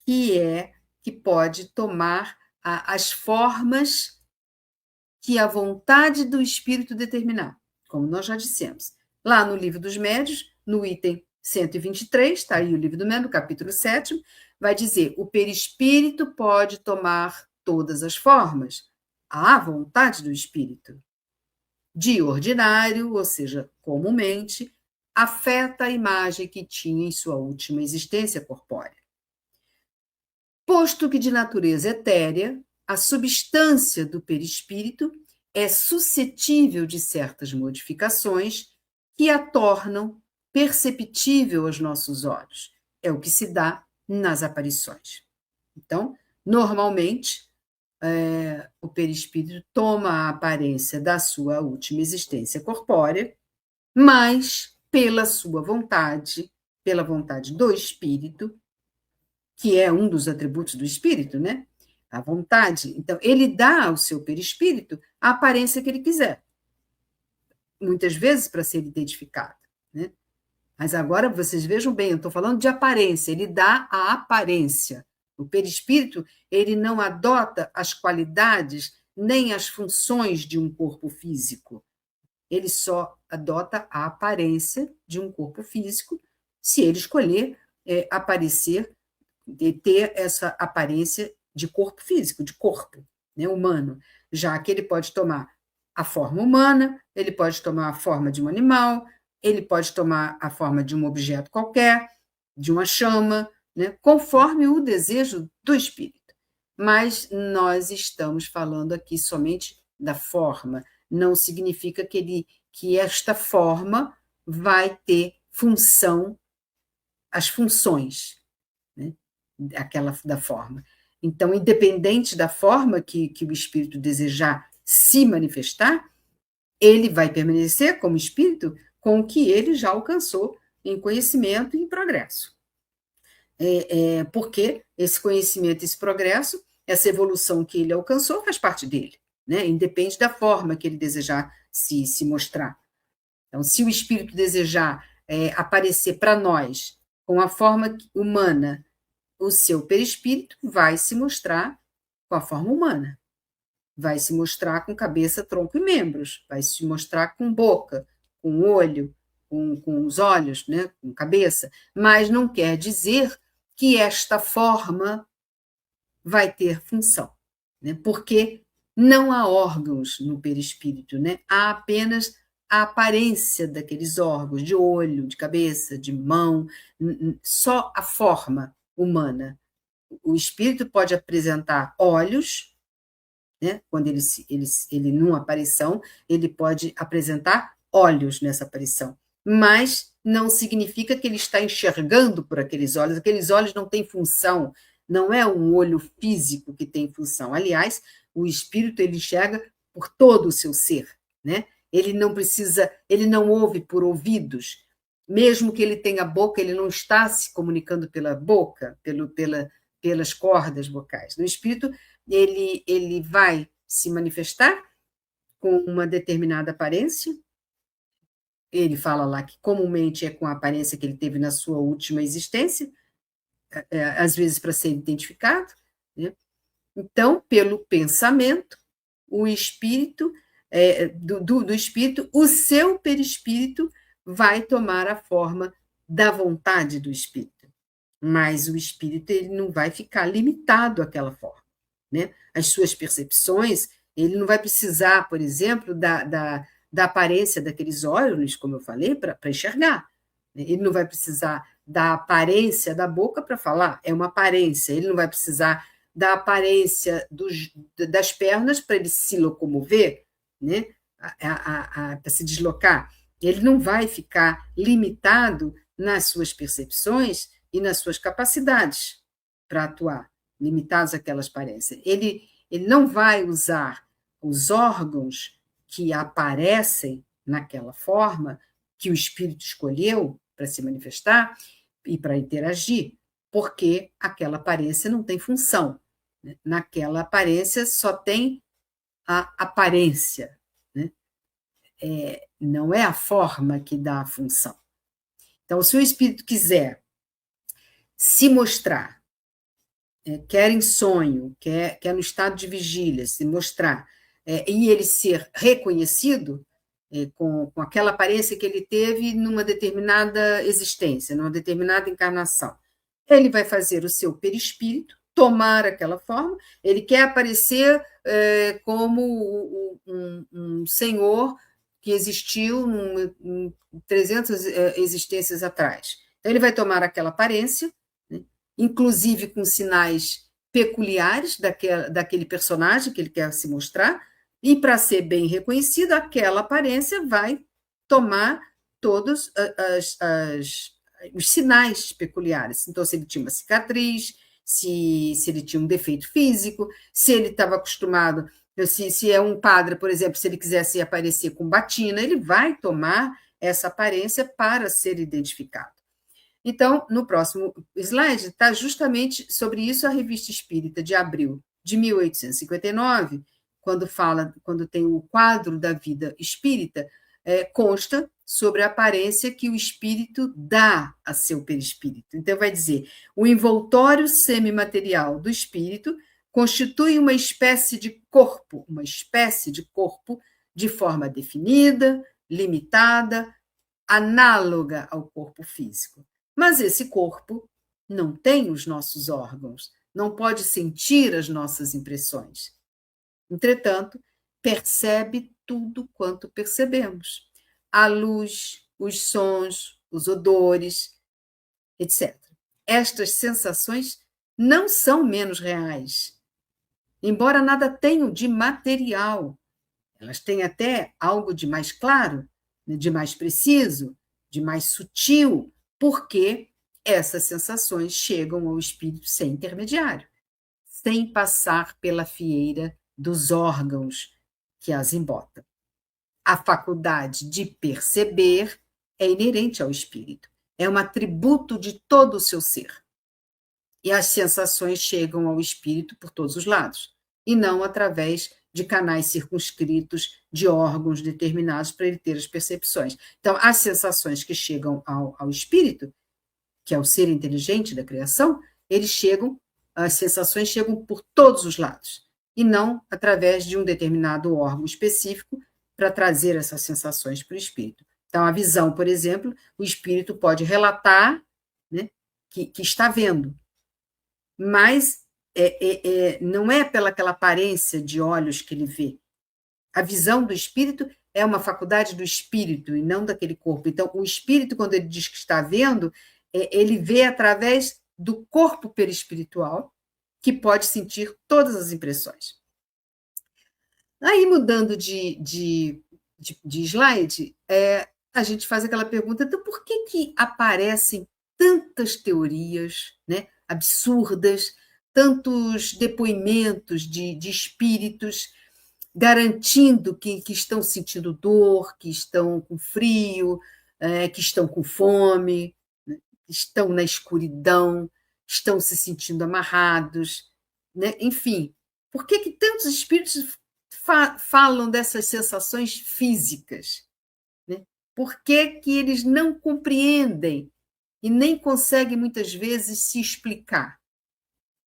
que pode tomar as formas que a vontade do espírito determinar, como nós já dissemos. Lá no Livro dos Médiuns, no item 123, está aí o Livro do Médiun, no capítulo 7, vai dizer: o perispírito pode tomar todas as formas, à vontade do espírito. De ordinário, ou seja, comumente, afeta a imagem que tinha em sua última existência corpórea. Posto que de natureza etérea, a substância do perispírito é suscetível de certas modificações que a tornam perceptível aos nossos olhos. É o que se dá nas aparições. Então, normalmente, o perispírito toma a aparência da sua última existência corpórea, mas pela sua vontade, pela vontade do espírito, que é um dos atributos do espírito, né? A vontade. Então, ele dá ao seu perispírito a aparência que ele quiser. Muitas vezes para ser identificado, né? Mas agora, vocês vejam bem, eu estou falando de aparência, ele dá a aparência. O perispírito, ele não adota as qualidades nem as funções de um corpo físico. Ele só adota a aparência de um corpo físico, se ele escolher aparecer, ter essa aparência de corpo físico, de corpo, né, humano, já que ele pode tomar a forma humana, ele pode tomar a forma de um animal, ele pode tomar a forma de um objeto qualquer, de uma chama, né, conforme o desejo do espírito. Mas nós estamos falando aqui somente da forma. Não significa que esta forma vai ter função, as funções, né, aquela da forma. Então, independente da forma que o espírito desejar se manifestar, ele vai permanecer como espírito com o que ele já alcançou em conhecimento e em progresso. Porque esse conhecimento, esse progresso, essa evolução que ele alcançou faz parte dele, né? Independe da forma que ele desejar se mostrar. Então, se o espírito desejar aparecer para nós com a forma humana, o seu perispírito vai se mostrar com a forma humana, vai se mostrar com cabeça, tronco e membros, vai se mostrar com boca, com olho, com os olhos, né, com cabeça, mas não quer dizer que esta forma vai ter função, né, porque não há órgãos no perispírito, né, há apenas a aparência daqueles órgãos, de olho, de cabeça, de mão, só a forma humana. O espírito pode apresentar olhos, né? Quando ele numa aparição, ele pode apresentar olhos nessa aparição, mas não significa que ele está enxergando por aqueles olhos não têm função, não é um olho físico que tem função. Aliás, o espírito ele enxerga por todo o seu ser, né? Ele não ouve por ouvidos, mesmo que ele tenha boca, ele não está se comunicando pela boca, pelas cordas vocais. No espírito, ele vai se manifestar com uma determinada aparência. Ele fala lá que comumente é com a aparência que ele teve na sua última existência, às vezes para ser identificado, né? Então, pelo pensamento, o espírito, do espírito, o seu perispírito vai tomar a forma da vontade do espírito. Mas o espírito ele não vai ficar limitado àquela forma, né? As suas percepções, ele não vai precisar, por exemplo, da aparência daqueles olhos, como eu falei, para enxergar. Ele não vai precisar da aparência da boca para falar, é uma aparência. Ele não vai precisar da aparência das pernas para ele se locomover, né? Para se deslocar. Ele não vai ficar limitado nas suas percepções e nas suas capacidades para atuar, limitados àquelas aparências. Ele não vai usar os órgãos que aparecem naquela forma que o espírito escolheu para se manifestar e para interagir, porque aquela aparência não tem função. Naquela aparência só tem a aparência, né? Não é a forma que dá a função. Então, se o espírito quiser se mostrar quer em sonho, quer no estado de vigília, se mostrar, e ele ser reconhecido com aquela aparência que ele teve numa determinada existência, numa determinada encarnação, ele vai fazer o seu perispírito tomar aquela forma, ele quer aparecer como um senhor que existiu em 300 existências atrás. Então, ele vai tomar aquela aparência, né, inclusive com sinais peculiares daquele personagem que ele quer se mostrar, e para ser bem reconhecido, aquela aparência vai tomar todos os sinais peculiares. Então, se ele tinha uma cicatriz, se ele tinha um defeito físico, se ele estava acostumado, se é um padre, por exemplo, se ele quisesse aparecer com batina, ele vai tomar essa aparência para ser identificado. Então, no próximo slide, está justamente sobre isso a Revista Espírita de abril de 1859, quando tem o quadro da vida espírita, consta sobre a aparência que o espírito dá a seu perispírito. Então, vai dizer, o envoltório semimaterial do espírito constitui uma espécie de corpo de forma definida, limitada, análoga ao corpo físico. Mas esse corpo não tem os nossos órgãos, não pode sentir as nossas impressões. Entretanto, percebe tudo quanto percebemos. A luz, os sons, os odores, etc. Estas sensações não são menos reais. Embora nada tenham de material, elas têm até algo de mais claro, de mais preciso, de mais sutil, porque essas sensações chegam ao espírito sem intermediário, sem passar pela fieira dos órgãos que as embotam. A faculdade de perceber é inerente ao espírito, é um atributo de todo o seu ser. E as sensações chegam ao espírito por todos os lados, e não através de canais circunscritos de órgãos determinados para ele ter as percepções. Então, as sensações que chegam ao espírito, que é o ser inteligente da criação, as sensações chegam por todos os lados, e não através de um determinado órgão específico para trazer essas sensações para o espírito. Então, a visão, por exemplo, o espírito pode relatar, né, que está vendo, mas não é pelaquela aparência de olhos que ele vê. A visão do espírito é uma faculdade do espírito e não daquele corpo. Então, o espírito, quando ele diz que está vendo, ele vê através do corpo perispiritual, que pode sentir todas as impressões. Aí, mudando de slide, a gente faz aquela pergunta, então, por que aparecem tantas teorias, né, absurdas, tantos depoimentos de espíritos garantindo que estão sentindo dor, que estão com frio, que estão com fome, né, estão na escuridão, estão se sentindo amarrados, né? Enfim, por que tantos espíritos falam dessas sensações físicas? Né? Por que eles não compreendem e nem conseguem, muitas vezes, se explicar?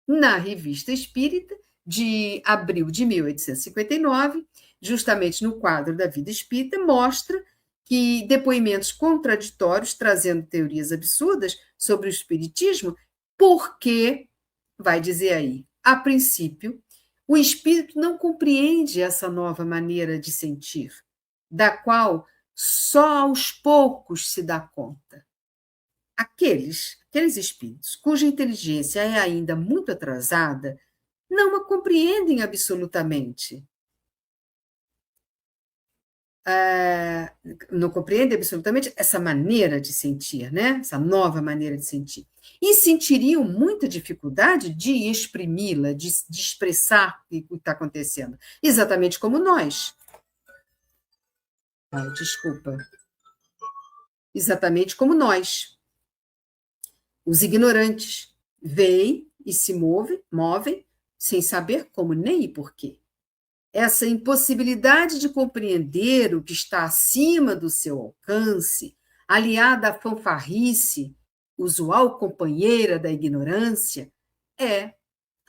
Na Revista Espírita, de abril de 1859, justamente no quadro da Vida Espírita, mostra que depoimentos contraditórios, trazendo teorias absurdas sobre o espiritismo, porque, vai dizer aí, a princípio, o espírito não compreende essa nova maneira de sentir, da qual só aos poucos se dá conta. Aqueles espíritos cuja inteligência é ainda muito atrasada não a compreendem absolutamente. Não compreendem absolutamente essa maneira de sentir, né? Essa nova maneira de sentir. E sentiriam muita dificuldade de exprimi-la, de expressar o que está acontecendo. Exatamente como nós. Desculpa. Exatamente como nós. Os ignorantes veem e se movem sem saber como nem e porquê. Essa impossibilidade de compreender o que está acima do seu alcance, aliada à fanfarrice, usual companheira da ignorância, é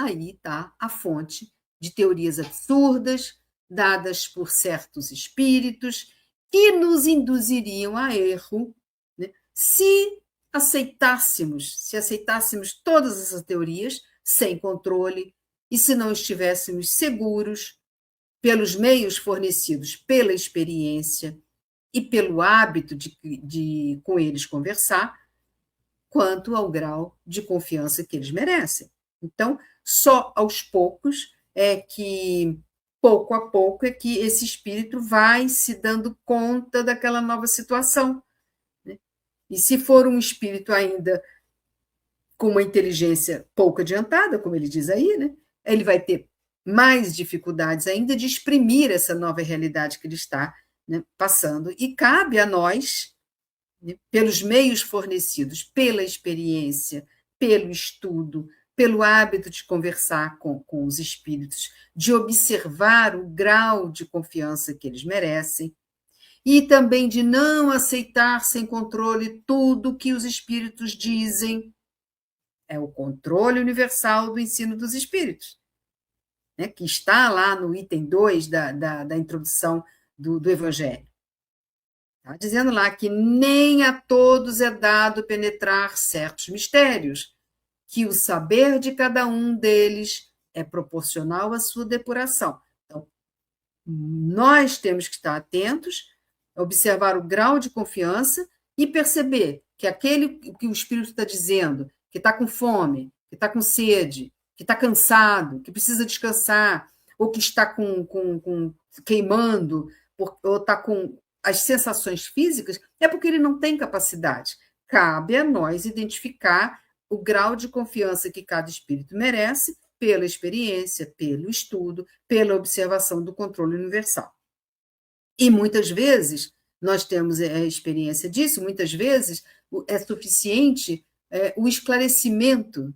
aí está a fonte de teorias absurdas dadas por certos espíritos que nos induziriam a erro, né, se aceitássemos todas essas teorias sem controle e se não estivéssemos seguros pelos meios fornecidos pela experiência e pelo hábito de com eles conversar, quanto ao grau de confiança que eles merecem. Então, só aos poucos pouco a pouco, é que esse espírito vai se dando conta daquela nova situação. Né? E se for um espírito ainda com uma inteligência pouco adiantada, como ele diz aí, né? Ele vai ter mais dificuldades ainda de exprimir essa nova realidade que ele está, né, passando. E cabe a nós, né, pelos meios fornecidos, pela experiência, pelo estudo, pelo hábito de conversar com os espíritos, de observar o grau de confiança que eles merecem, e também de não aceitar sem controle tudo que os espíritos dizem. É o controle universal do ensino dos espíritos, né, que está lá no item 2 da introdução do Evangelho. Está dizendo lá que nem a todos é dado penetrar certos mistérios, que o saber de cada um deles é proporcional à sua depuração. Então, nós temos que estar atentos, observar o grau de confiança e perceber que aquele que o Espírito está dizendo, que está com fome, que está com sede, que está cansado, que precisa descansar, ou que está queimando, ou está com as sensações físicas, é porque ele não tem capacidade. Cabe a nós identificar o grau de confiança que cada espírito merece pela experiência, pelo estudo, pela observação do controle universal. E muitas vezes, nós temos a experiência disso, muitas vezes é suficiente o esclarecimento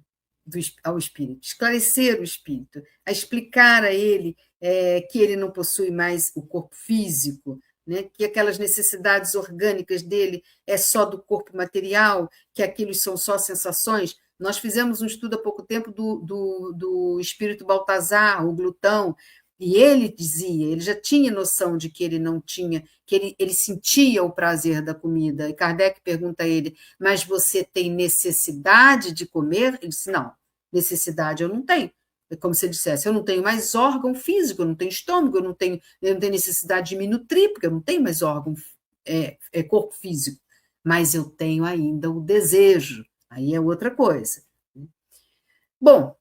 ao espírito, esclarecer o espírito, a explicar a ele que ele não possui mais o corpo físico, né, que aquelas necessidades orgânicas dele é só do corpo material, que aquilo são só sensações. Nós fizemos um estudo há pouco tempo do espírito Baltazar, o glutão, e ele dizia, ele já tinha noção de que ele não tinha, que ele sentia o prazer da comida. E Kardec pergunta a ele, mas você tem necessidade de comer? Ele disse, não, necessidade eu não tenho. É como se ele dissesse, eu não tenho mais órgão físico, eu não tenho estômago, eu não tenho necessidade de me nutrir, porque eu não tenho mais órgão, corpo físico, mas eu tenho ainda o desejo, aí é outra coisa. Bom,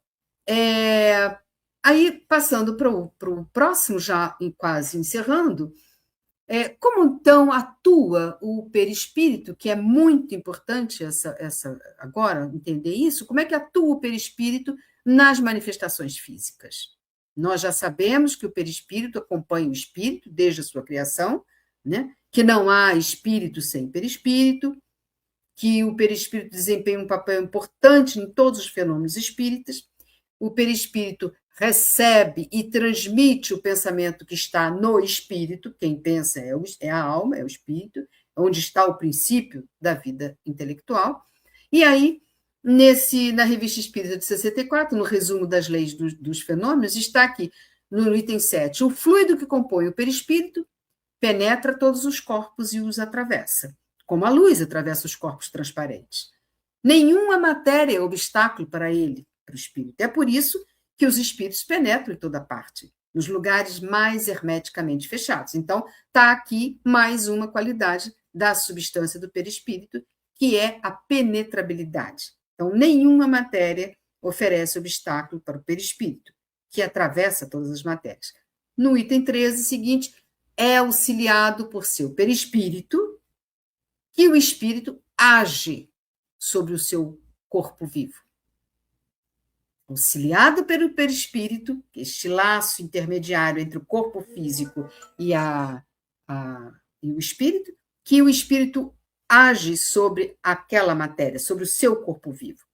aí passando para o próximo, já quase encerrando, como então atua o perispírito, que é muito importante agora entender isso, como é que atua o perispírito nas manifestações físicas? Nós já sabemos que o perispírito acompanha o espírito desde a sua criação, né? Que não há espírito sem perispírito, que o perispírito desempenha um papel importante em todos os fenômenos espíritas, o perispírito recebe e transmite o pensamento que está no espírito, quem pensa é a alma, é o espírito, onde está o princípio da vida intelectual, e aí, na Revista Espírita de 64, no resumo das leis dos fenômenos, está aqui, no item 7, o fluido que compõe o perispírito penetra todos os corpos e os atravessa, como a luz atravessa os corpos transparentes. Nenhuma matéria é obstáculo para ele, para o espírito. É por isso que os espíritos penetram em toda parte, nos lugares mais hermeticamente fechados. Então, está aqui mais uma qualidade da substância do perispírito, que é a penetrabilidade. Então, nenhuma matéria oferece obstáculo para o perispírito, que atravessa todas as matérias. No item 13 seguinte, é auxiliado por seu perispírito, que o espírito age sobre o seu corpo vivo. Auxiliado pelo perispírito, este laço intermediário entre o corpo físico e o espírito, que o espírito age sobre aquela matéria, sobre o seu corpo vivo.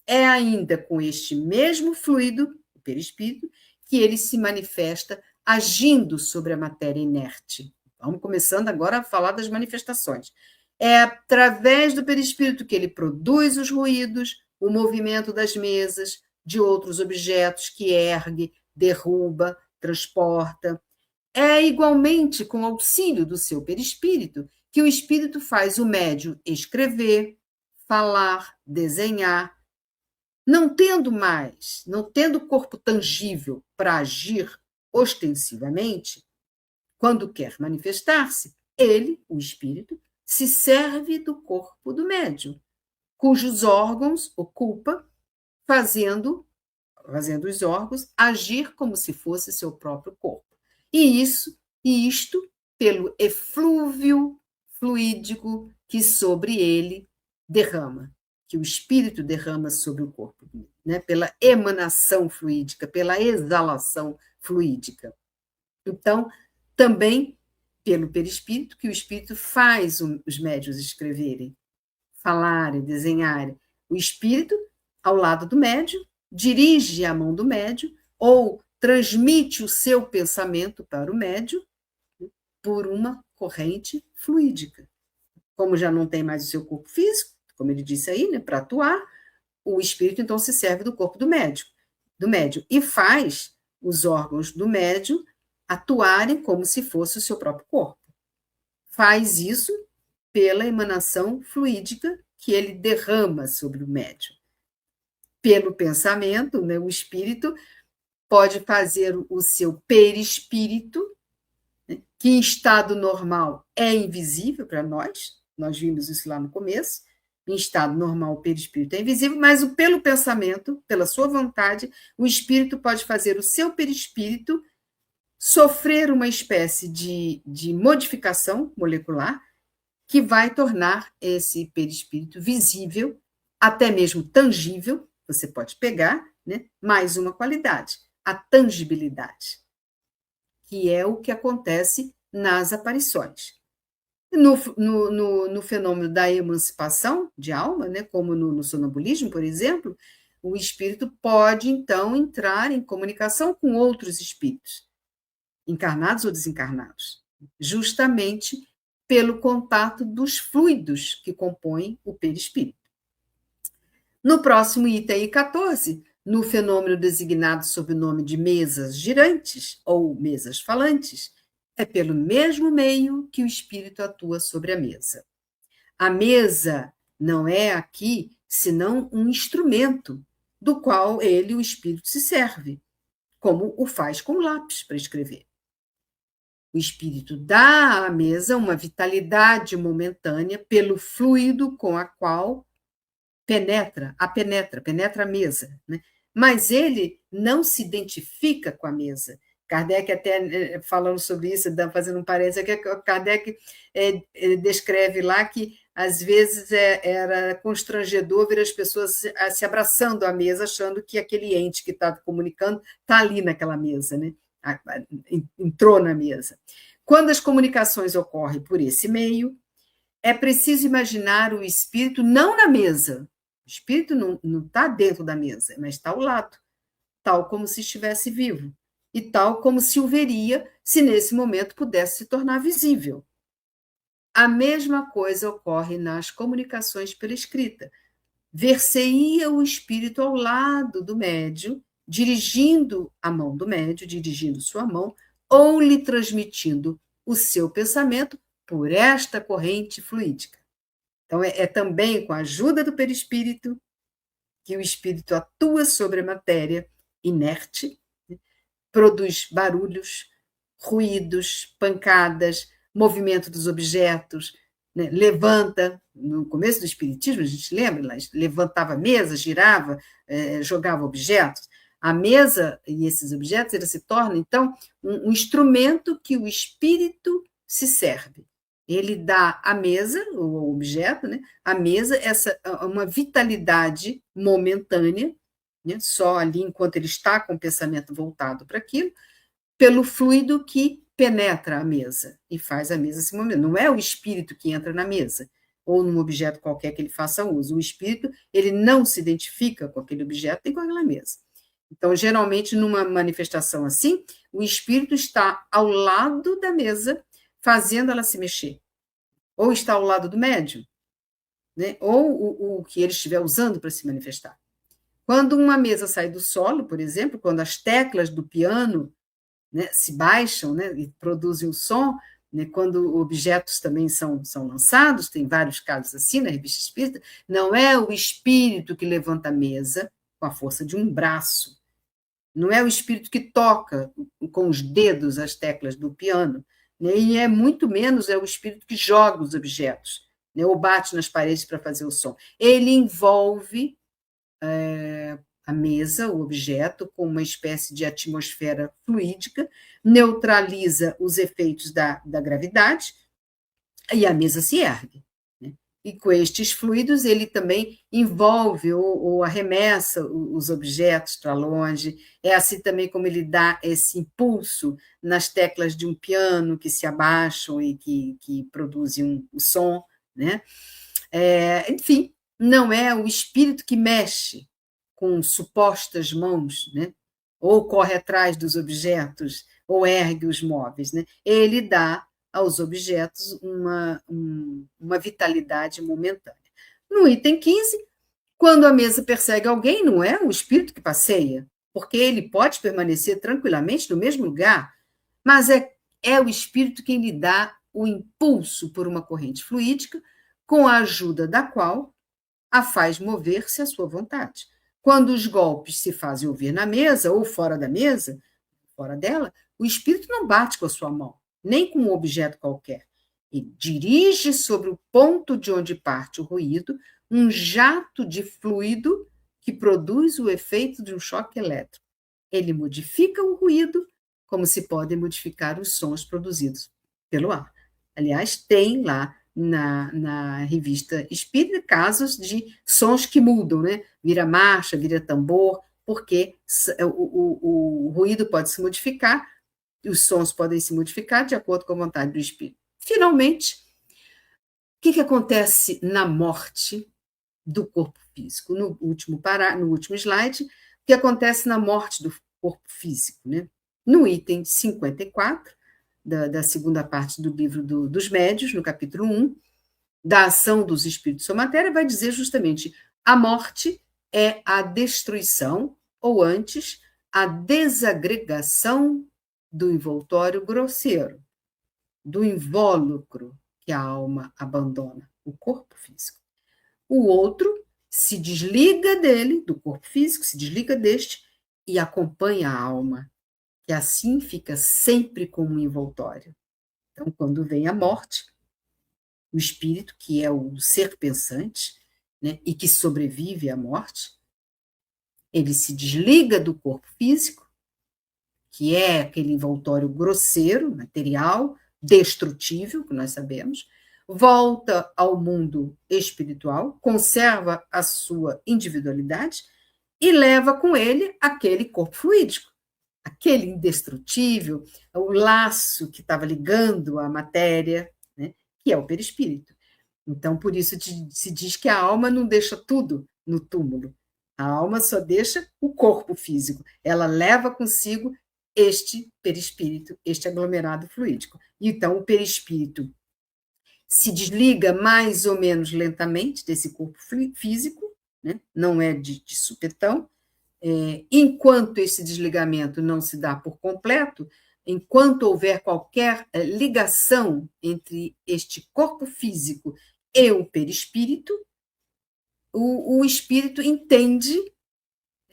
É ainda com este mesmo fluido, o perispírito, que ele se manifesta agindo sobre a matéria inerte. Vamos começando agora a falar das manifestações. É através do perispírito que ele produz os ruídos, o movimento das mesas, de outros objetos que ergue, derruba, transporta. É igualmente com auxílio do seu perispírito que o espírito faz o médium escrever, falar, desenhar. Não tendo corpo tangível para agir ostensivamente, quando quer manifestar-se, ele, o espírito, se serve do corpo do médium, cujos órgãos ocupa, fazendo os órgãos agir como se fosse seu próprio corpo. E isto pelo eflúvio fluídico que sobre ele derrama, que o espírito derrama sobre o corpo, né? Pela emanação fluídica, pela exalação fluídica. Então, também pelo perispírito, que o espírito faz os médiuns escreverem, falarem, desenharem. O espírito, ao lado do médium, dirige a mão do médium ou transmite o seu pensamento para o médium por uma corrente fluídica. Como já não tem mais o seu corpo físico, como ele disse aí, né, para atuar, o espírito então se serve do corpo do médium e faz os órgãos do médium atuarem como se fosse o seu próprio corpo. Faz isso pela emanação fluídica que ele derrama sobre o médium. Pelo pensamento, né, o espírito pode fazer o seu perispírito, né, que em estado normal é invisível para nós vimos isso lá no começo, em estado normal o perispírito é invisível, mas pelo pensamento, pela sua vontade, o espírito pode fazer o seu perispírito sofrer uma espécie de modificação molecular que vai tornar esse perispírito visível, até mesmo tangível, você pode pegar, né? Mais uma qualidade, a tangibilidade, que é o que acontece nas aparições. No fenômeno da emancipação de alma, né? Como no sonambulismo, por exemplo, o espírito pode, então, entrar em comunicação com outros espíritos, encarnados ou desencarnados, justamente pelo contato dos fluidos que compõem o perispírito. No próximo item 14, no fenômeno designado sob o nome de mesas girantes ou mesas falantes, é pelo mesmo meio que o espírito atua sobre a mesa. A mesa não é aqui senão um instrumento do qual ele, o espírito, se serve, como o faz com o lápis para escrever. O espírito dá à mesa uma vitalidade momentânea pelo fluido com a qual penetra a mesa, né? Mas ele não se identifica com a mesa. Kardec até falando sobre isso, fazendo um parênteses, que Kardec descreve lá que às vezes era constrangedor ver as pessoas se abraçando à mesa, achando que aquele ente que está comunicando está ali naquela mesa, né? Entrou na mesa. Quando as comunicações ocorrem por esse meio, é preciso imaginar o espírito não na mesa. O espírito não está dentro da mesa, mas está ao lado, tal como se estivesse vivo, e tal como se o veria se nesse momento pudesse se tornar visível. A mesma coisa ocorre nas comunicações pela escrita. Ver-se-ia o espírito ao lado do médium, dirigindo a mão do médium, dirigindo sua mão, ou lhe transmitindo o seu pensamento por esta corrente fluídica. Então, é também com a ajuda do perispírito que o espírito atua sobre a matéria inerte, né? Produz barulhos, ruídos, pancadas, movimento dos objetos, né? Levanta, no começo do espiritismo, a gente lembra, levantava mesa, girava, jogava objetos. A mesa e esses objetos, eles se tornam, então, um instrumento que o espírito se serve. Ele dá à mesa, o objeto, né, à mesa, uma vitalidade momentânea, né, só ali enquanto ele está com o pensamento voltado para aquilo, pelo fluido que penetra a mesa e faz a mesa se mover. Não é o espírito que entra na mesa, ou num objeto qualquer que ele faça uso. O espírito, ele não se identifica com aquele objeto nem com aquela mesa. Então, geralmente, numa manifestação assim, o espírito está ao lado da mesa, fazendo ela se mexer. Ou está ao lado do médium, né? Ou o que ele estiver usando para se manifestar. Quando uma mesa sai do solo, por exemplo, quando as teclas do piano, né, se baixam, né, e produzem o som, né, quando objetos também são lançados, tem vários casos assim na Revista Espírita, não é o espírito que levanta a mesa com a força de um braço, não é o espírito que toca com os dedos as teclas do piano, né, e é muito menos o espírito que joga os objetos, né, ou bate nas paredes para fazer o som. Ele envolve a mesa, o objeto, com uma espécie de atmosfera fluídica, neutraliza os efeitos da gravidade e a mesa se ergue. Né? E com estes fluidos, ele também envolve ou arremessa os objetos para longe. É assim também como ele dá esse impulso nas teclas de um piano que se abaixam e que produzem um som. Né? Enfim, não é o espírito que mexe com supostas mãos, né? Ou corre atrás dos objetos, ou ergue os móveis. Né? Ele dá aos objetos uma vitalidade momentânea. No item 15, quando a mesa persegue alguém, não é o espírito que passeia, porque ele pode permanecer tranquilamente no mesmo lugar, mas é o espírito quem lhe dá o impulso por uma corrente fluídica, com a ajuda da qual a faz mover-se à sua vontade. Quando os golpes se fazem ouvir na mesa ou fora da mesa, fora dela, o espírito não bate com a sua mão, nem com um objeto qualquer. Ele dirige sobre o ponto de onde parte o ruído um jato de fluido que produz o efeito de um choque elétrico. Ele modifica o ruído como se podem modificar os sons produzidos pelo ar. Aliás, tem lá na Revista Espírita casos de sons que mudam, né? Vira marcha, vira tambor, porque o ruído pode se modificar, os sons podem se modificar de acordo com a vontade do espírito. Finalmente, o que acontece na morte do corpo físico? No último slide, o que acontece na morte do corpo físico? Né? No item 54, da segunda parte do livro dos Médiuns, no capítulo 1, da ação dos espíritos sobre a matéria, vai dizer justamente a morte é a destruição, ou antes, a desagregação do envoltório grosseiro, do invólucro que a alma abandona, o corpo físico. O outro se desliga dele, do corpo físico, se desliga deste e acompanha a alma, que assim fica sempre como um envoltório. Então, quando vem a morte, o espírito, que é o ser pensante, né, e que sobrevive à morte, ele se desliga do corpo físico, que é aquele envoltório grosseiro, material, destrutível, que nós sabemos, volta ao mundo espiritual, conserva a sua individualidade e leva com ele aquele corpo fluídico, aquele indestrutível, o laço que estava ligando a matéria, né, que é o perispírito. Então, por isso se diz que a alma não deixa tudo no túmulo. A alma só deixa o corpo físico. Ela leva consigo este perispírito, este aglomerado fluídico. Então, o perispírito se desliga mais ou menos lentamente desse corpo físico, né? Não é de supetão. Enquanto esse desligamento não se dá por completo, enquanto houver qualquer ligação entre este corpo físico e o perispírito, o espírito entende,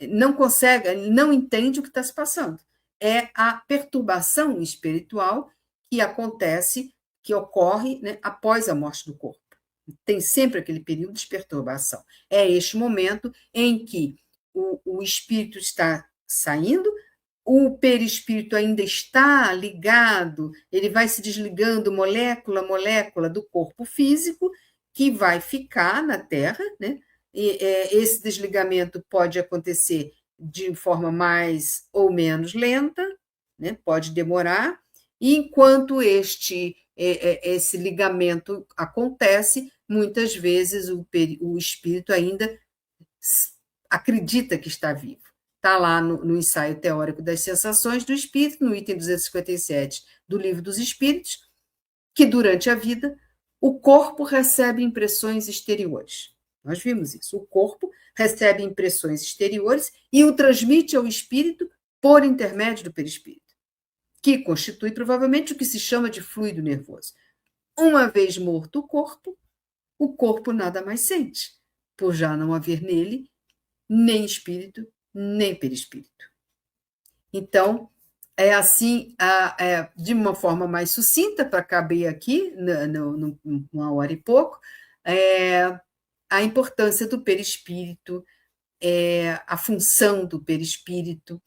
não entende o que está se passando. É a perturbação espiritual que acontece, que ocorre, né, após a morte do corpo. Tem sempre aquele período de perturbação. É este momento em que o espírito está saindo, o perispírito ainda está ligado, ele vai se desligando molécula a molécula do corpo físico, que vai ficar na Terra, né? E esse desligamento pode acontecer de forma mais ou menos lenta, né? Pode demorar, e enquanto esse ligamento acontece, muitas vezes o espírito ainda acredita que está vivo. Está lá no ensaio teórico das sensações do espírito, no item 257 do Livro dos Espíritos, que durante a vida o corpo recebe impressões exteriores. Nós vimos isso. O corpo recebe impressões exteriores e o transmite ao espírito por intermédio do perispírito, que constitui provavelmente o que se chama de fluido nervoso. Uma vez morto o corpo nada mais sente, por já não haver nele nem espírito, nem perispírito. Então, é assim, de uma forma mais sucinta, para caber aqui, numa hora e pouco, a importância do perispírito, a função do perispírito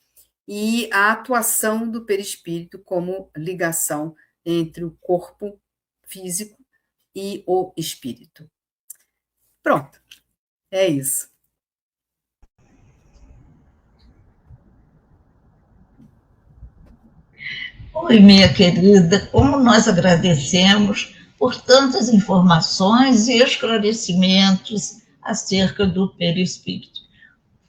e a atuação do perispírito como ligação entre o corpo físico e o espírito. Pronto, é isso. Oi, minha querida, como nós agradecemos por tantas informações e esclarecimentos acerca do perispírito.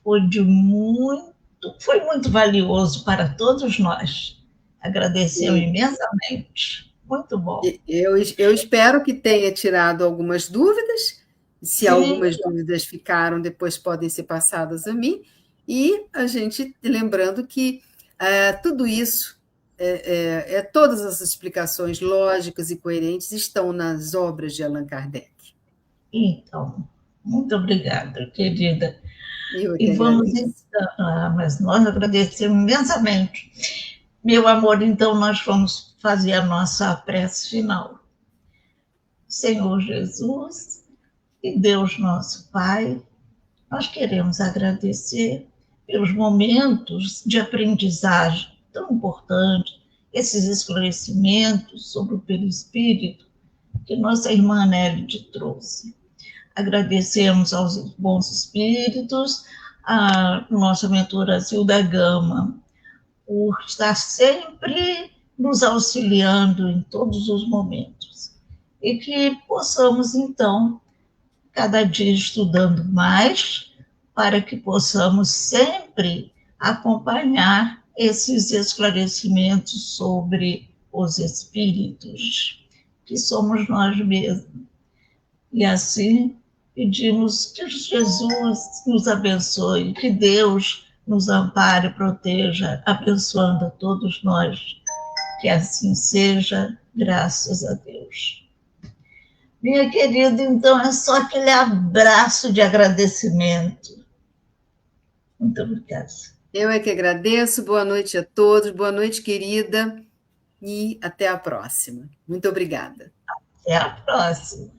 Foi muito valioso para todos nós. Agradecemos imensamente. Muito bom. Eu espero que tenha tirado algumas dúvidas. Se algumas dúvidas ficaram, depois podem ser passadas a mim. E a gente, lembrando que tudo isso, todas as explicações lógicas e coerentes estão nas obras de Allan Kardec. Então, muito obrigada, querida. Mas nós agradecemos imensamente. Meu amor, então nós vamos fazer a nossa prece final. Senhor Jesus e Deus nosso Pai, nós queremos agradecer pelos momentos de aprendizagem tão importantes, esses esclarecimentos sobre o perispírito que nossa irmã Nélide trouxe. Agradecemos aos bons espíritos, a nossa mentora Zilda Gama, por estar sempre nos auxiliando em todos os momentos. E que possamos, então, cada dia estudando mais, para que possamos sempre acompanhar esses esclarecimentos sobre os espíritos, que somos nós mesmos. E assim, pedimos que Jesus nos abençoe, que Deus nos ampare e proteja, abençoando a todos nós. Que assim seja, graças a Deus. Minha querida, então é só aquele abraço de agradecimento. Muito obrigada. Eu é que agradeço, boa noite a todos, boa noite, querida, e até a próxima. Muito obrigada. Até a próxima.